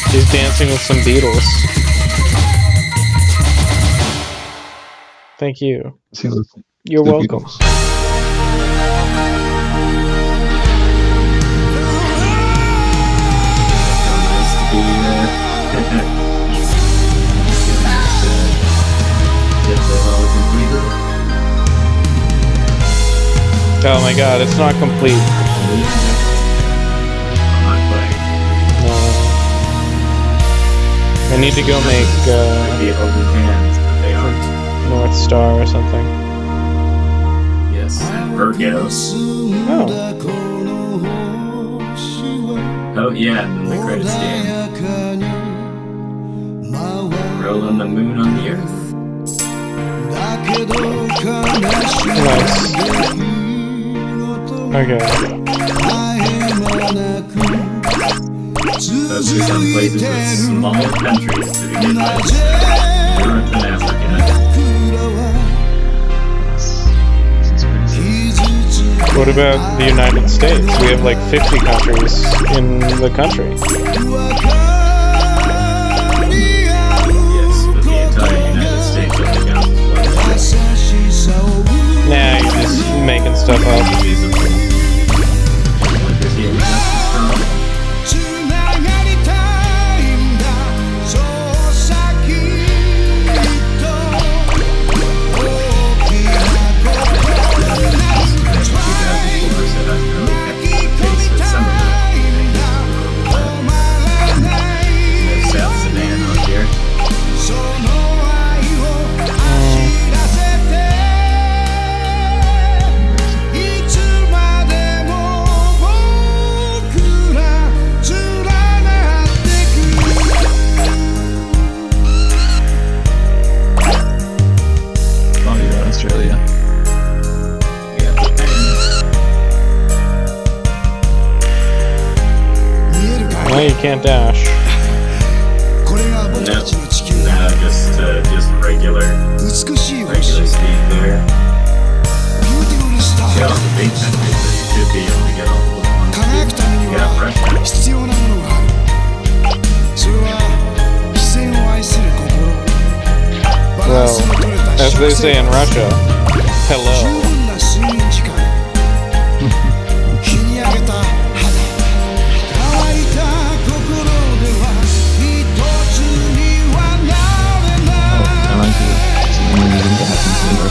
He's dancing with some Beatles. Thank you. See, look, You're the welcome. Beatles. Nice to be, get the all completed. Oh my god, it's not complete. Not quite. No. I need to go make The open hands, they aren't. North Star or something. Yes, and Virgo. Oh. Oh yeah, and then the credits game. Rolling the moon on the earth. Nice. Okay. Those are some places with small countries to begin with. Europe and Africa. What about the United States? We have like 50 countries in the country. Yes, but the entire United States only counts as one. Nah, you're just making stuff up. No, you can't dash. No, just regular speed there. See all the big countries that you should be able to get all the little ones. You got Russia. Well, as they say in Russia, hello.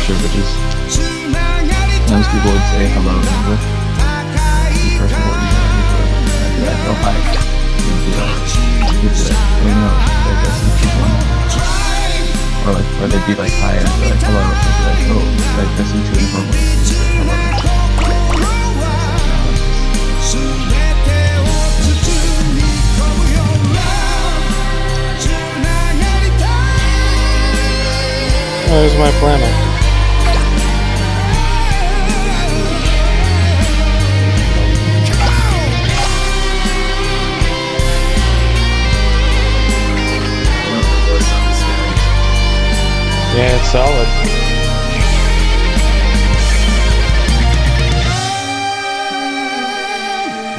Which is most people would say hello in English. The person what you know, you'd be like, oh hi. You'd be like, oh no, I guess these people. Or like, or they'd be like hi and I'd be like hello. They'd be like, oh, like this is too informal. Hello. There's my planet. Yeah, it's solid.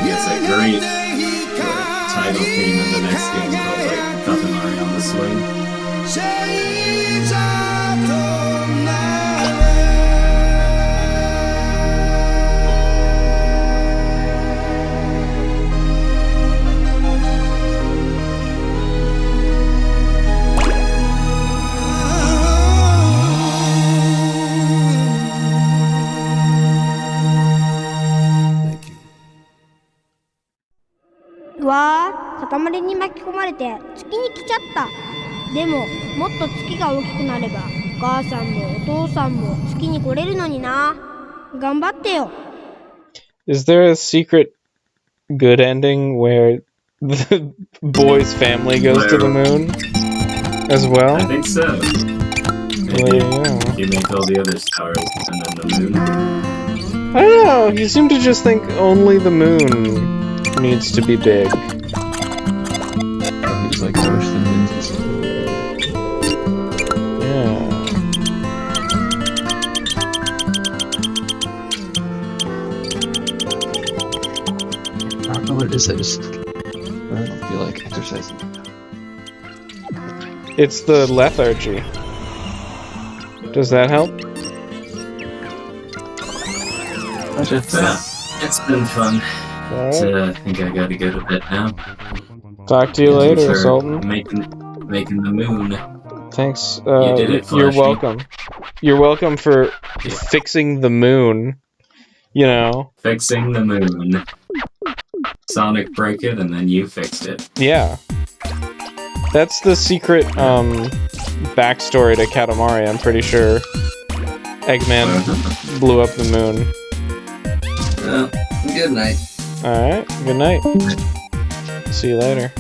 It's a great title theme of the next game called like Katamari on the Swing. 赤丸に巻き込まれて月に来ちゃった。でももっと月が大きくなればお母さんもお父さんも月に来れるのにな。頑張ってよ。 Is there a secret good ending where the boy's family goes to the moon as well? I think so. Maybe you make all the other stars and then the moon. I don't know, you seem to just think only the moon needs to be big. He's like, I wish the moon was Yeah. I don't know what it is, I don't feel like exercising. It's the lethargy. Does that help? It's been fun. Alright. So I think I gotta go to bed now. Talk to you later, Sultan. Making the moon. Thanks. You did it, you're Flashy. welcome. You're welcome for fixing the moon. You know. Fixing the moon. Sonic broke it and then you fixed it. Yeah. That's the secret backstory to Katamari, I'm pretty sure. Eggman blew up the moon. Well, good night. Alright, good night. See you later.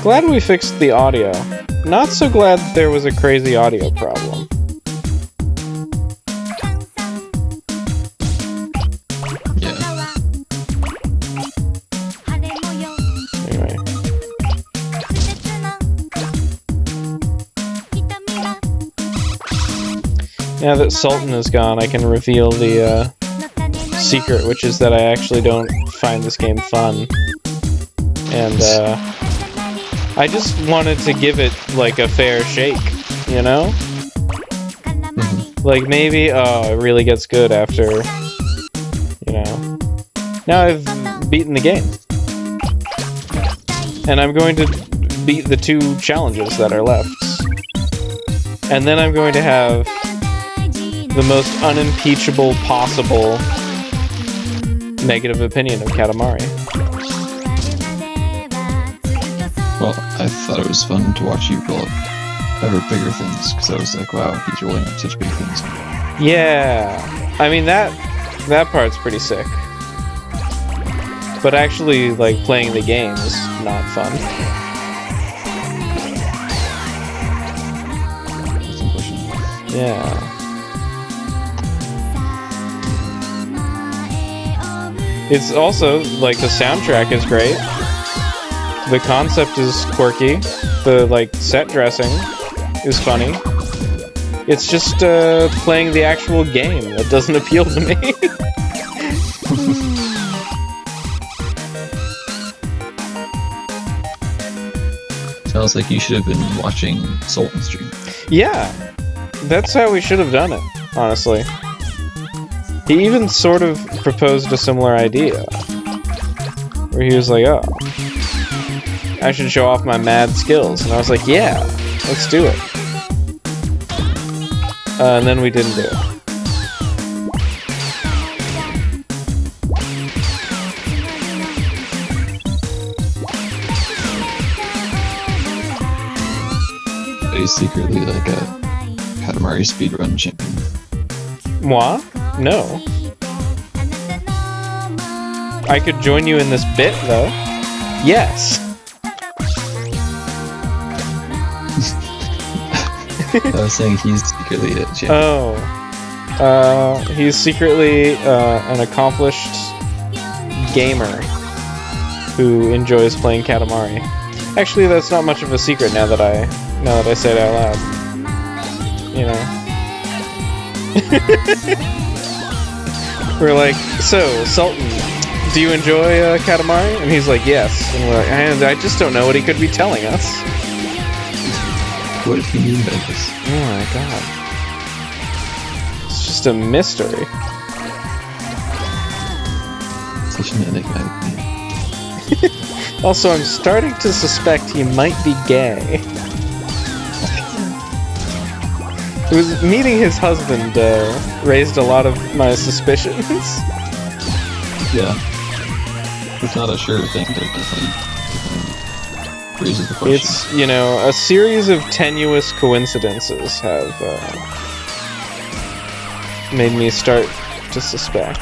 Glad we fixed the audio. Not so glad that there was a crazy audio problem. Yeah. Anyway. Now that Sultan is gone, I can reveal the secret, which is that I actually don't find this game fun. And I just wanted to give it like a fair shake, you know? Like maybe, it really gets good after, you know. Now I've beaten the game. And I'm going to beat the 2 challenges that are left. And then I'm going to have the most unimpeachable possible negative opinion of Katamari. Well, I thought it was fun to watch you roll up ever bigger things, because I was like, wow, he's rolling up such big things. Yeah, I mean that part's pretty sick. But actually, like, playing the game is not fun. Yeah. It's also, like, the soundtrack is great. The concept is quirky. The, like, set dressing is funny. It's just, playing the actual game that doesn't appeal to me. Sounds like you should have been watching Sultan's stream. Yeah, that's how we should have done it, honestly. He even sort of proposed a similar idea. Where he was like, oh, I should show off my mad skills. And I was like, yeah, let's do it. And then we didn't do it. But he's secretly like a Katamari speedrun champion. Moi? No. I could join you in this bit, though. Yes. I was saying he's secretly a champion. Oh. He's secretly an accomplished gamer who enjoys playing Katamari. Actually, that's not much of a secret now that I say it out loud. You know. We're like, so, Sultan, do you enjoy Katamari? And he's like, yes. And we're like, and I just don't know what he could be telling us. What does he mean by this? Oh my god. It's just a mystery. Such an enigmatic man. Also, I'm starting to suspect he might be gay. It was meeting his husband raised a lot of my suspicions. Yeah. It's not a sure thing, but it definitely raises the question. It's, you know, a series of tenuous coincidences have made me start to suspect.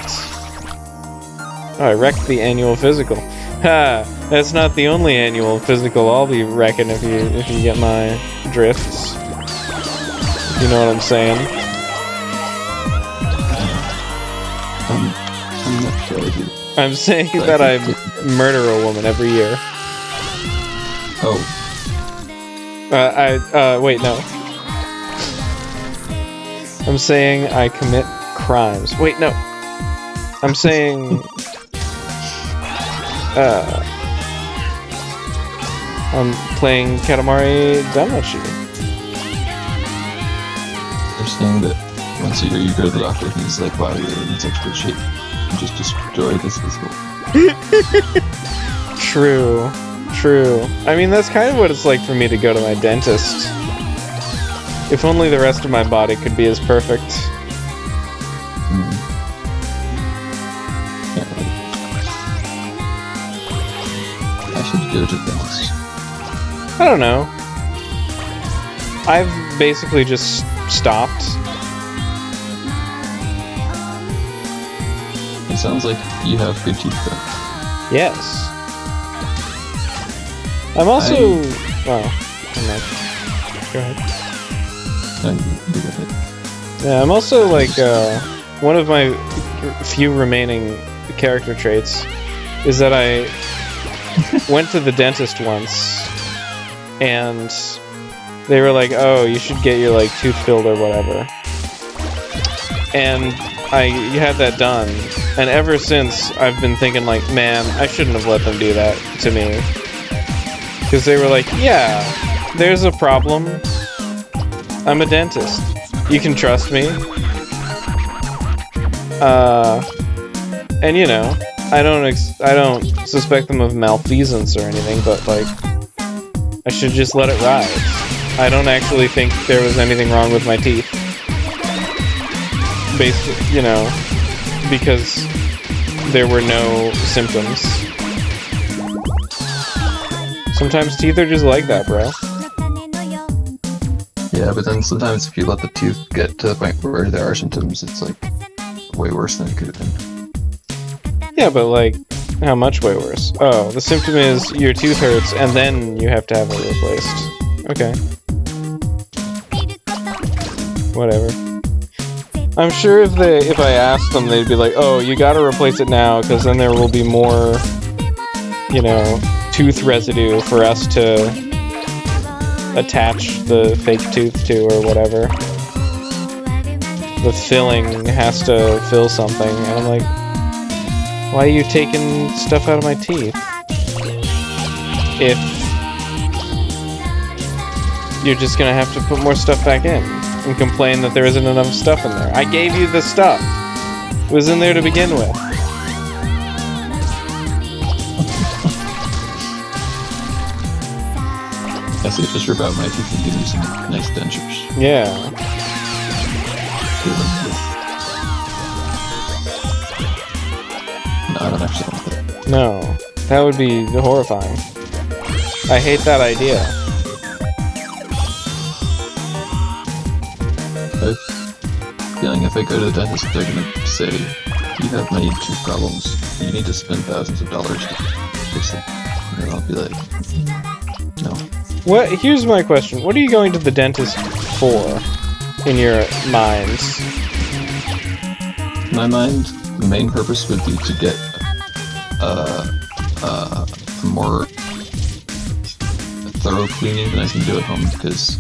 Oh, I wrecked the annual physical. Ha! That's not the only annual physical I'll be wrecking if you get my drifts. You know what I'm saying? I'm not sure I do. I'm saying that I murder a woman every year. Oh. Wait, no. I'm saying I commit crimes. Wait, no. I'm saying... I'm playing Katamari Damacy. They're saying that once a year you go to the doctor and he's like, wow, you're in such good shape. You just destroy this physical. True. I mean, that's kind of what it's like for me to go to my dentist. If only the rest of my body could be as perfect. I should go to the dentist. I don't know. I've basically just stopped. It sounds like you have good teeth though. Yes. I'm also... Oh, I'm not... Go ahead. Yeah, I'm also like, one of my few remaining character traits is that I went to the dentist once, and they were like, oh, you should get your, like, tooth filled or whatever. And you had that done, and ever since, I've been thinking, like, man, I shouldn't have let them do that to me. Because they were like, yeah, there's a problem. I'm a dentist. You can trust me. And you know, I don't suspect them of malfeasance or anything, but like, I should just let it ride. I don't actually think there was anything wrong with my teeth. Basically, you know, because there were no symptoms. Sometimes teeth are just like that, bro. Yeah, but then sometimes if you let the tooth get to the point where there are symptoms, it's like way worse than it could have been. Yeah, but like, how much way worse? Oh, the symptom is your tooth hurts and then you have to have it replaced. Okay. Whatever. I'm sure if I asked them, they'd be like, oh, you gotta replace it now, because then there will be more, you know, tooth residue for us to attach the fake tooth to or whatever. The filling has to fill something, and I'm like, why are you taking stuff out of my teeth? If you're just gonna have to put more stuff back in and complain that there isn't enough stuff in there. I gave you the stuff. It was in there to begin with. I say just rip out my teeth and give you some nice dentures. Yeah. No, I don't actually want that. No. That would be horrifying. I hate that idea. I have a feeling if I go to the dentist, they're gonna say, you have many tooth problems. You need to spend thousands of dollars to fix it. And then I'll be like, no. Here's my question. What are you going to the dentist for, in your minds? In my mind, the main purpose would be to get a more thorough cleaning than I can do at home, because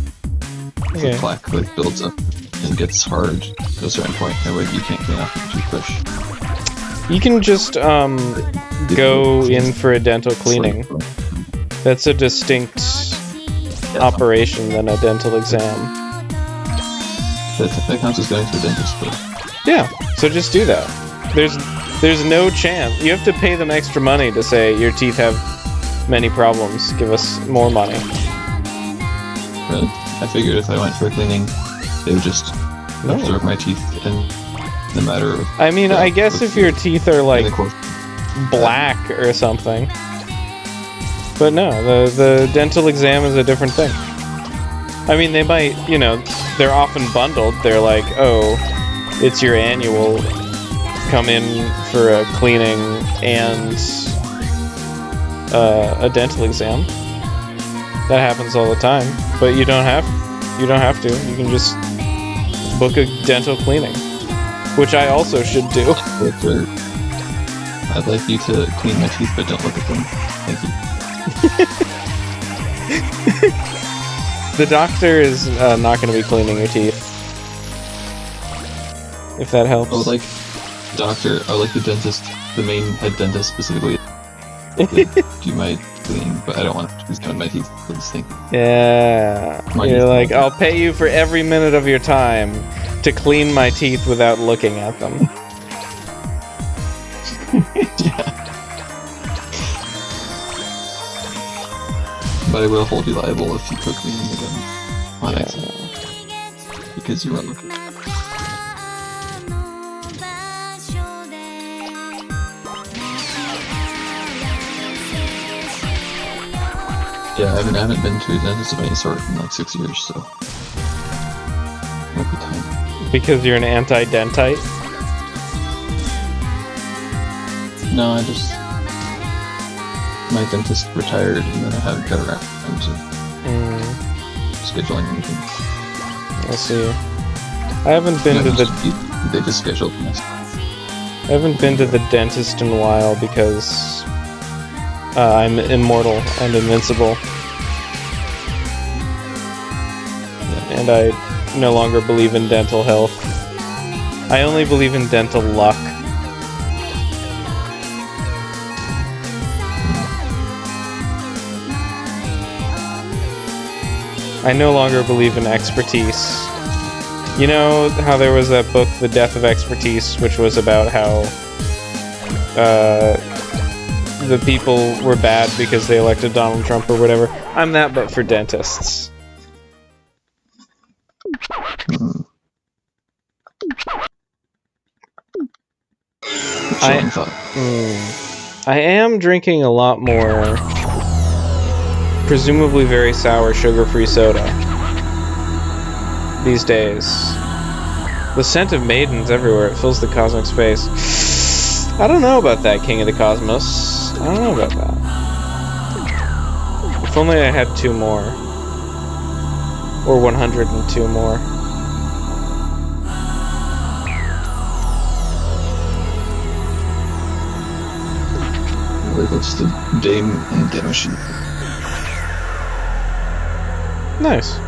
the plaque like builds up and gets hard to a certain point, and you can't clean off with a toothbrush. You can just go in for a dental cleaning. That's a distinct operation than a dental exam. That counts as going to the dentist, though. Yeah, so just do that. There's no chance. You have to pay them extra money to say your teeth have many problems. Give us more money. But I figured if I went for a cleaning, they would just absorb my teeth in the matter of... I mean, I guess if your teeth are like black or something. But no, the dental exam is a different thing. I mean, they might, you know, they're often bundled. They're like, oh, it's your annual, come in for a cleaning and a dental exam. That happens all the time, but you don't have to. You can just book a dental cleaning, which I also should do. I'd like you to clean my teeth, but don't look at them. Thank you. The doctor is not going to be cleaning your teeth, if that helps. I would like the dentist, the main head dentist specifically, to do my cleaning, but I don't want to clean my teeth for this thing. Yeah, you're like, I'll pay you for every minute of your time to clean my teeth without looking at them. Yeah. But I will hold you liable if you cook me again on accident. Because you weren't looking. Yeah, I haven't been to a dentist of any sort in like 6 years, so might be time. Because you're an anti-dentite? No, my dentist retired and then I haven't got around to scheduling anything. I see. I haven't been to the... They just scheduled me. I haven't been to the dentist in a while because I'm immortal and invincible. And I no longer believe in dental health. I only believe in dental luck. I no longer believe in expertise. You know how there was that book, The Death of Expertise, which was about how the people were bad because they elected Donald Trump or whatever? I'm that, but for dentists. I am drinking a lot more presumably very sour sugar-free soda these days. The scent of maidens everywhere, it fills the cosmic space. I don't know about that, King of the Cosmos. I don't know about that. If only I had 2 more. Or 102 more. It's the Dame and Damacy. Nice.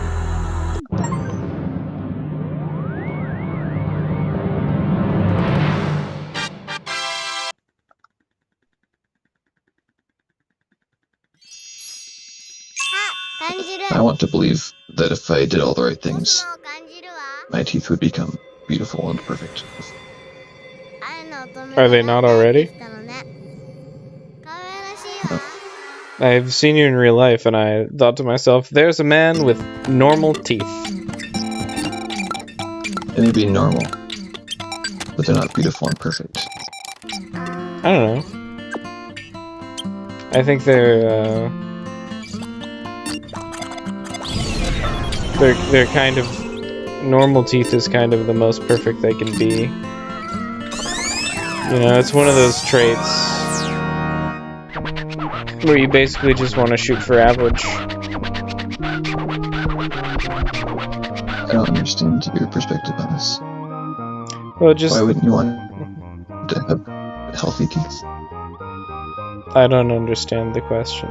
I want to believe that if I did all the right things, my teeth would become beautiful and perfect. Are they not already? No. I've seen you in real life, and I thought to myself, there's a man with normal teeth. They may be normal, but they're not beautiful and perfect. I don't know. I think they're kind of... Normal teeth is kind of the most perfect they can be. You know, it's one of those traits where you basically just want to shoot for average. I don't understand your perspective on this. Well, just... Why wouldn't you want to have healthy teeth? I don't understand the question.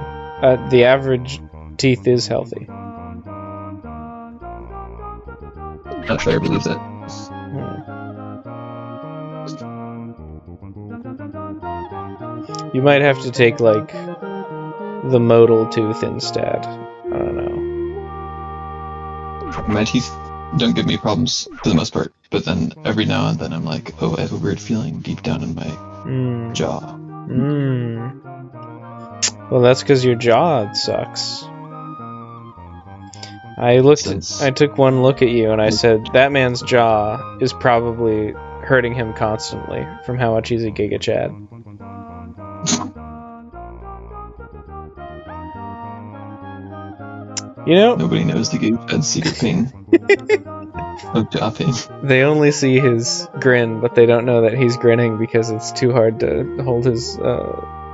The average teeth is healthy. Not sure I believe that. You might have to take, like, the modal tooth instead. I don't know. My teeth don't give me problems for the most part, but then every now and then I'm like, oh, I have a weird feeling deep down in my jaw. Well, that's because your jaw sucks. I took one look at you and I said, that man's jaw is probably hurting him constantly from how much he's a Giga Chad. You know, Nobody knows the Gig Fed's secret pain of dropping. they only see his grin, but they don't know that he's grinning because it's too hard to hold his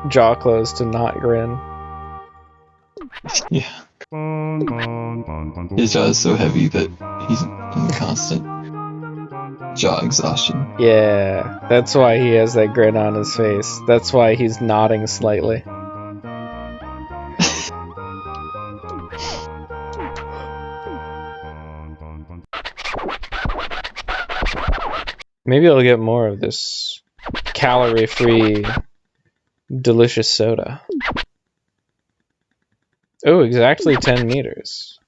jaw closed to not grin. Yeah. His jaw is so heavy that he's in constant jaw exhaustion. Yeah, that's why he has that grin on his face. That's why he's nodding slightly. Maybe I'll get more of this calorie-free, delicious soda. Oh, exactly 10 meters.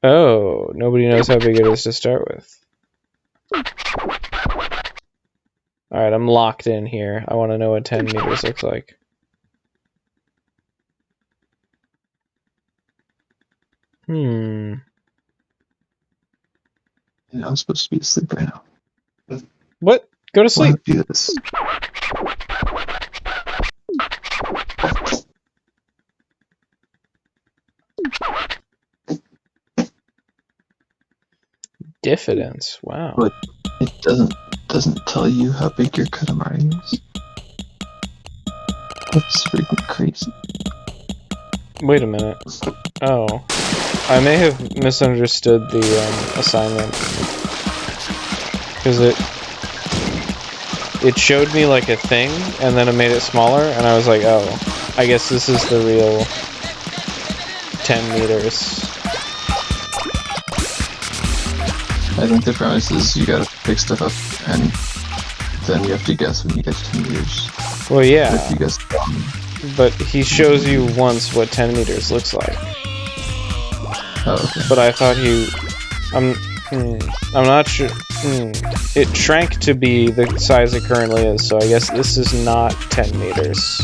Oh, nobody knows how big it is to start with. Alright, I'm locked in here. I want to know what 10 meters looks like. I'm supposed to be asleep right now. What? Go to sleep. Why do this? Diffidence. Wow. But it doesn't tell you how big your Katamari is. That's freaking crazy. Wait a minute. Oh. I may have misunderstood the assignment. Because it showed me like a thing, and then it made it smaller, and I was like, oh, I guess this is the real 10 meters. I think the premise is you gotta pick stuff up, and then you have to guess when you get to 10 meters. Well, yeah. If you guess wrong. But he shows you once what 10 meters looks like. Oh, okay. But I thought I'm not sure. It shrank to be the size it currently is, so I guess this is not 10 meters.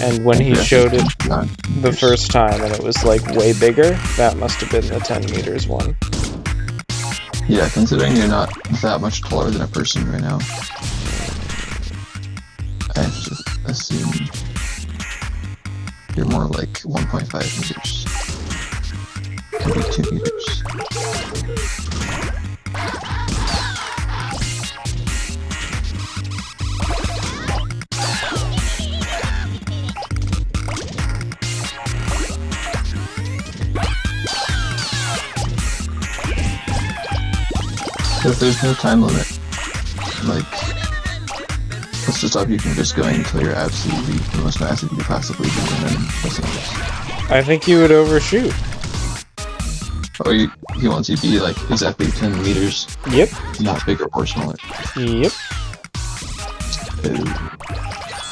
And when he showed it the first time and it was like way bigger, that must have been the 10 meters one. Yeah, considering you're not that much taller than a person right now, I have to assume you're more like 1.5 meters. Maybe 2 meters. If there's no time limit, like, what's to stop you from just going until you're absolutely the most massive you could possibly be, and then pressing this? I think you would overshoot. Oh, he wants you to be like exactly 10 meters. Yep. Not bigger or smaller. Yep.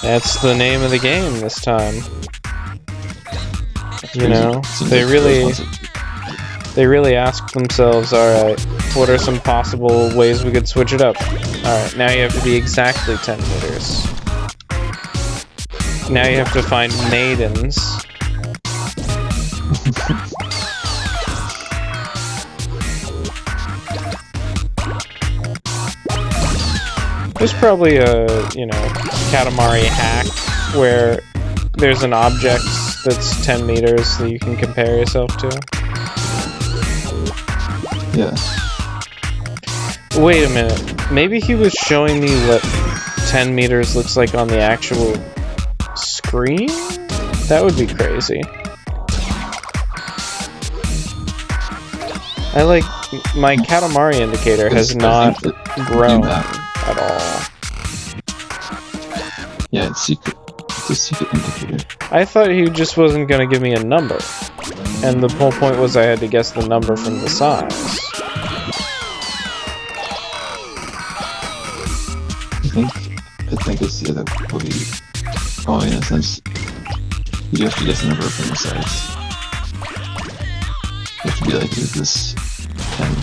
That's the name of the game this time. You know, they really asked themselves, alright, what are some possible ways we could switch it up? Alright, now you have to be exactly 10 meters. Now you have to find maidens. There's probably a, Katamari hack where there's an object that's 10 meters that you can compare yourself to. Yeah. Wait a minute. Maybe he was showing me what 10 meters looks like on the actual screen? That would be crazy. My Katamari indicator has not grown at all. Yeah, it's secret. It's a secret indicator. I thought he just wasn't going to give me a number. And the whole point was I had to guess the number from the size. I think it's the other way. Oh, in a sense, you have to guess the number from the size. You have to be like, is this 10?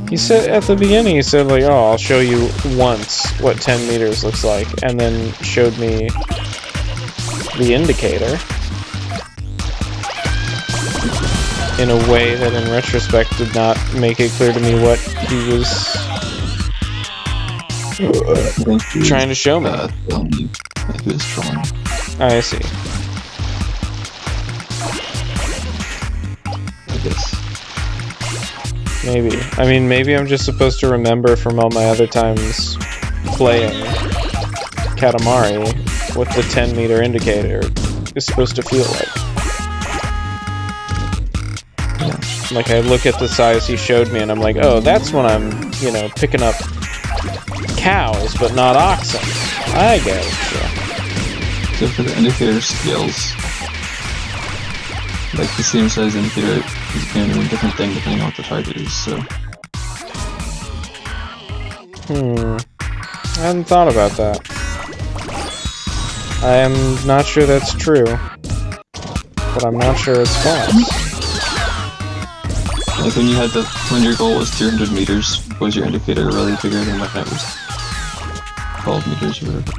He said at the beginning, he said like, oh, I'll show you once what 10 meters looks like, and then showed me the indicator in a way that in retrospect did not make it clear to me what he was trying to show me. He was trolling. I see. Yes. Maybe. I mean, maybe I'm just supposed to remember from all my other times playing Katamari what the 10-meter indicator is supposed to feel like. Yeah. Like, I look at the size he showed me and I'm like, oh, that's when I'm, you know, picking up cows, but not oxen. I get it. So for the indicator scales, like the same size indicator is going to do a different thing depending on what the target is, so... I hadn't thought about that. I am not sure that's true, but I'm not sure it's false. Like when you had when your goal was 200 meters, was your indicator really bigger than when it was 12 meters or whatever?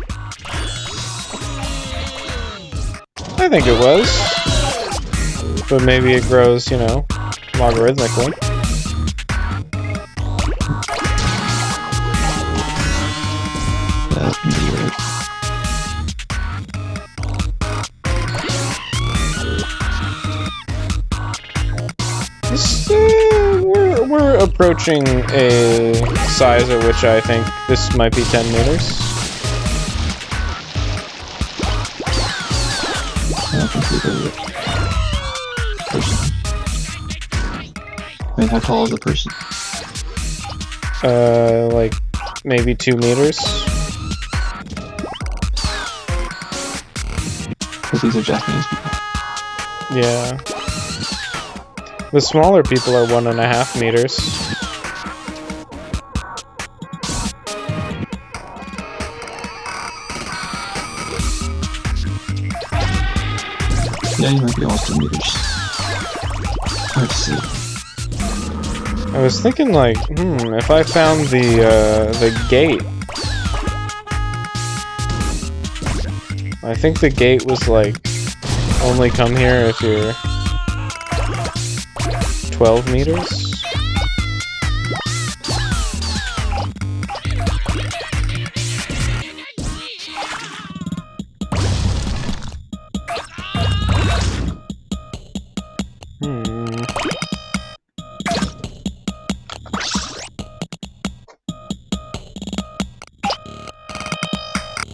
I think it was. But maybe it grows, you know, logarithmically. That can be right. We're approaching a size at which I think this might be 10 meters. I can see the person. I mean, how tall is the person? Like maybe 2 meters. Because these are Japanese people. Yeah. The smaller people are 1.5 meters. Yeah, you might be almost 2 meters. Hard to see. I was thinking like, if I found the gate. I think the gate was like, only come here if you're 12 meters?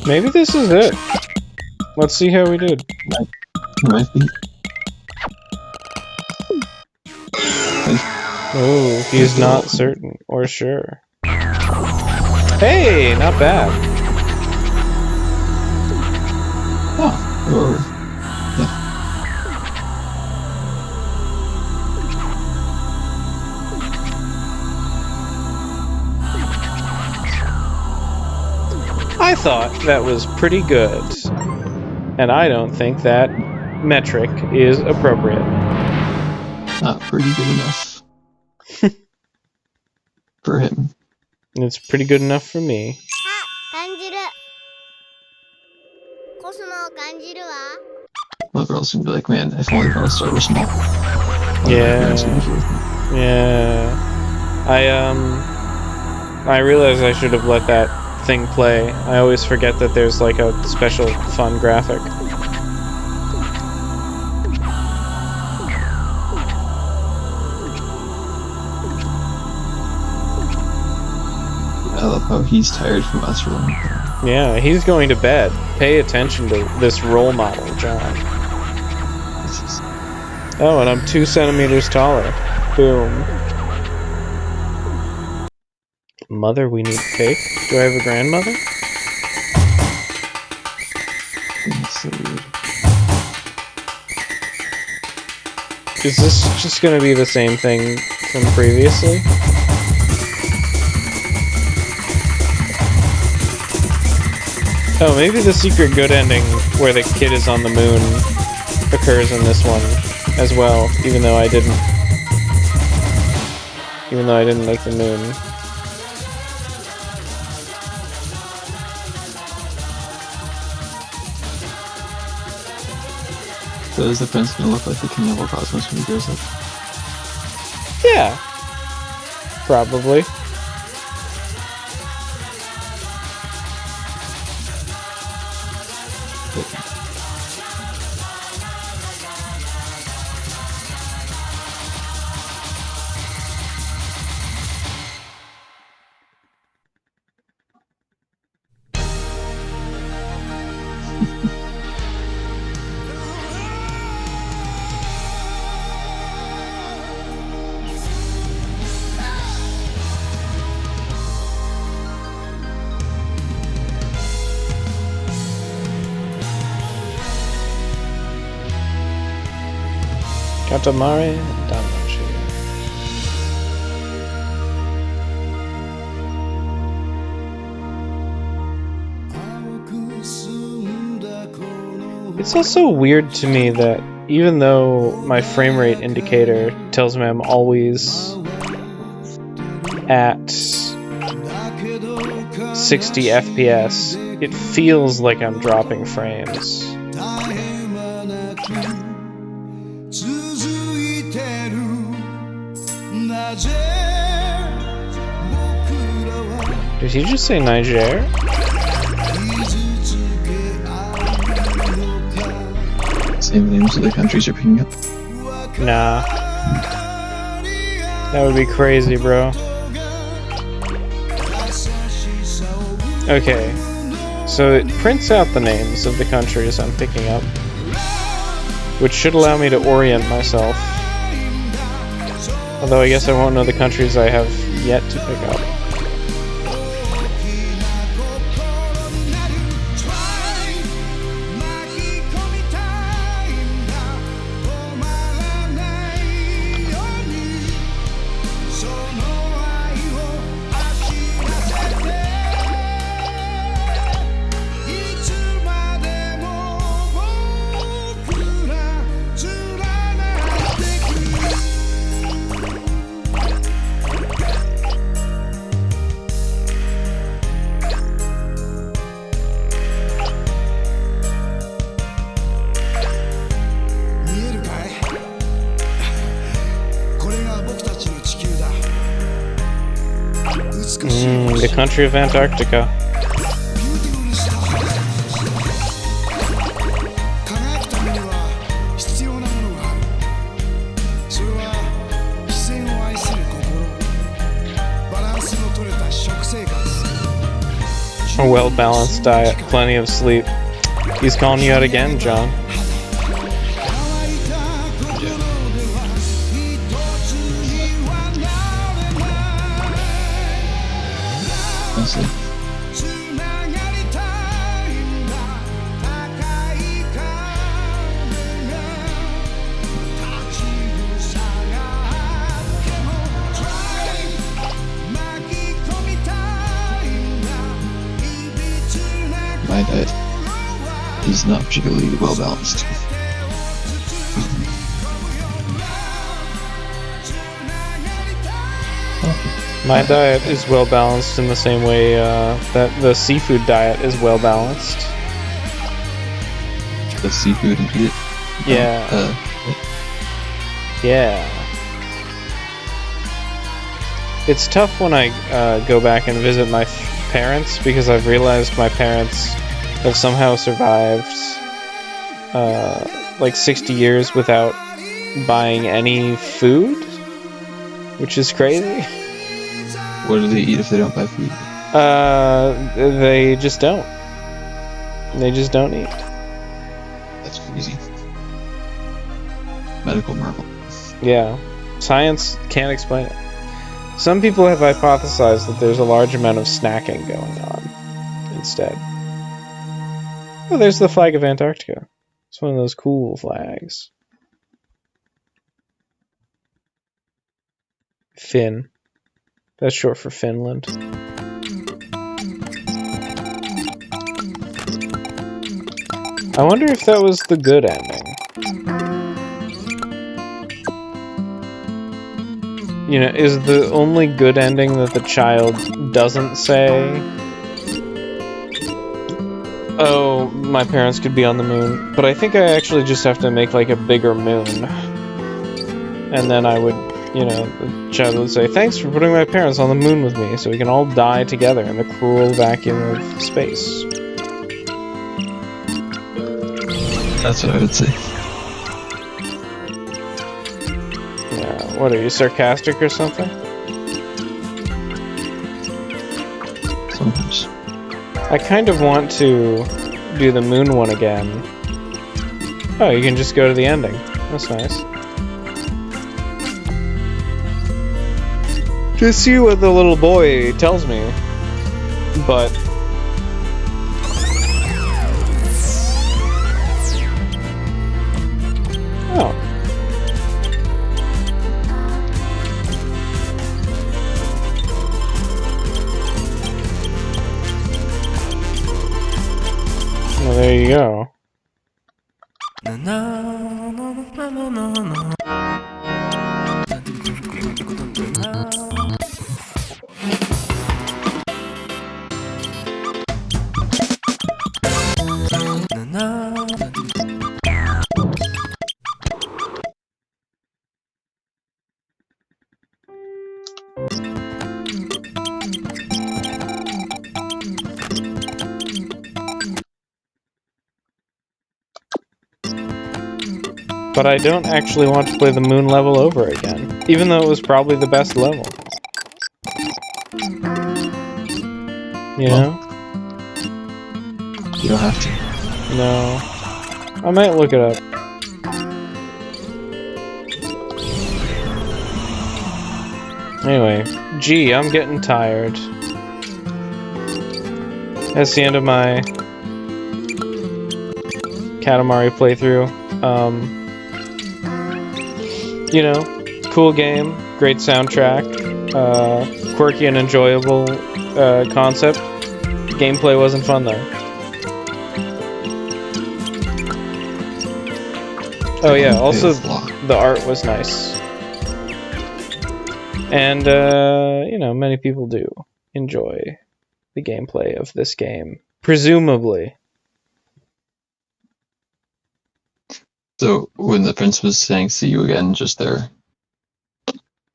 Maybe this is it. Let's see how we did. Might be. Oh, he's not certain or sure. Hey, not bad. Oh, or I thought that was pretty good. And I don't think that metric is appropriate. not pretty good enough for him. It's pretty good enough for me. 感じるコスモを感じるわ Well, girls gonna be like, man, if only I started small. Yeah. Yeah. I realized I should have let that thing play. I always forget that there's like a special fun graphic. I love how he's tired from us rolling. Yeah, he's going to bed. Pay attention to this role model, John. Oh, and I'm 2 centimeters taller. Boom. Mother, we need cake? Do I have a grandmother? It's so weird. Is this just gonna be the same thing from previously? Oh, maybe the secret good ending where the kid is on the moon occurs in this one as well, even though I didn't make the moon. So is the prince gonna look like the King of Cosmos when he grows up? Yeah. Probably. Katamari, Damacy. It's also weird to me that even though my frame rate indicator tells me I'm always at 60 FPS, it feels like I'm dropping frames. Did he just say Niger? Same names of the countries are picking up. Nah. That would be crazy, bro. Okay. So it prints out the names of the countries I'm picking up, which should allow me to orient myself. Although I guess I won't know the countries I have yet to pick up. The country of Antarctica. A well-balanced diet, plenty of sleep. He's calling you out again, John. Honestly. My diet is not particularly well balanced. My diet is well balanced in the same way that the seafood diet is well balanced. The seafood and eat it. Yeah. Yeah. It's tough when I go back and visit my parents because I've realized my parents have somehow survived like 60 years without buying any food, which is crazy. What do they eat if they don't buy food? They just don't. They just don't eat. That's crazy. Medical marvel. Yeah. Science can't explain it. Some people have hypothesized that there's a large amount of snacking going on instead. Oh, there's the flag of Antarctica. It's one of those cool flags. Finn. That's short for Finland. I wonder if that was the good ending. You know, is the only good ending that the child doesn't say, oh, my parents could be on the moon, but I think I actually just have to make like a bigger moon. And then I would, you know, the child would say, thanks for putting my parents on the moon with me so we can all die together in the cruel vacuum of space. That's what I would say. Yeah, what are you, sarcastic or something? Sometimes. I kind of want to do the moon one again. Oh, you can just go to the ending. That's nice. To see what the little boy tells me. But... oh. But I don't actually want to play the moon level over again, even though it was probably the best level. You know? You don't have to. No. I might look it up. Anyway, gee, I'm getting tired. That's the end of my Katamari playthrough. You know, cool game, great soundtrack, quirky and enjoyable concept. Gameplay wasn't fun though. Oh yeah, also the art was nice. And, you know, many people do enjoy the gameplay of this game. Presumably. So, when the prince was saying see you again just there,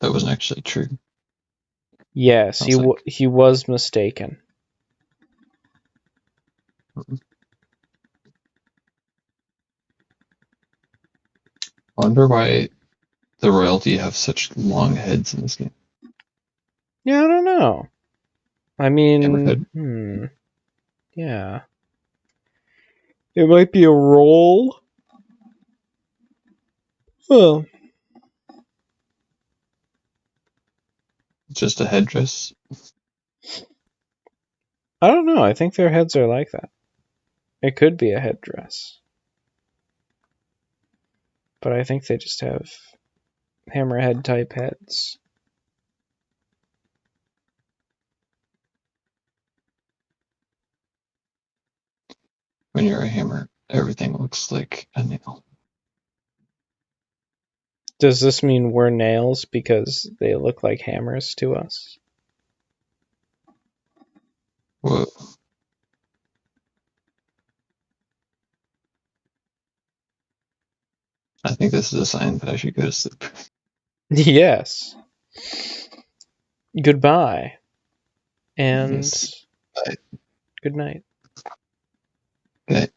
that wasn't actually true. Yes, he was mistaken. I wonder why the royalty have such long heads in this game. Yeah, I don't know. I mean, Hammerhead. Yeah. It might be a roll. Well, Just a headdress. I don't know. I think their heads are like that. It could be a headdress. But I think they just have hammerhead type heads. When you're a hammer, everything looks like a nail. Does this mean we're nails because they look like hammers to us? Whoa. I think this is a sign that I should go to sleep. Yes. Goodbye. And Yes. Bye. good night. Good night.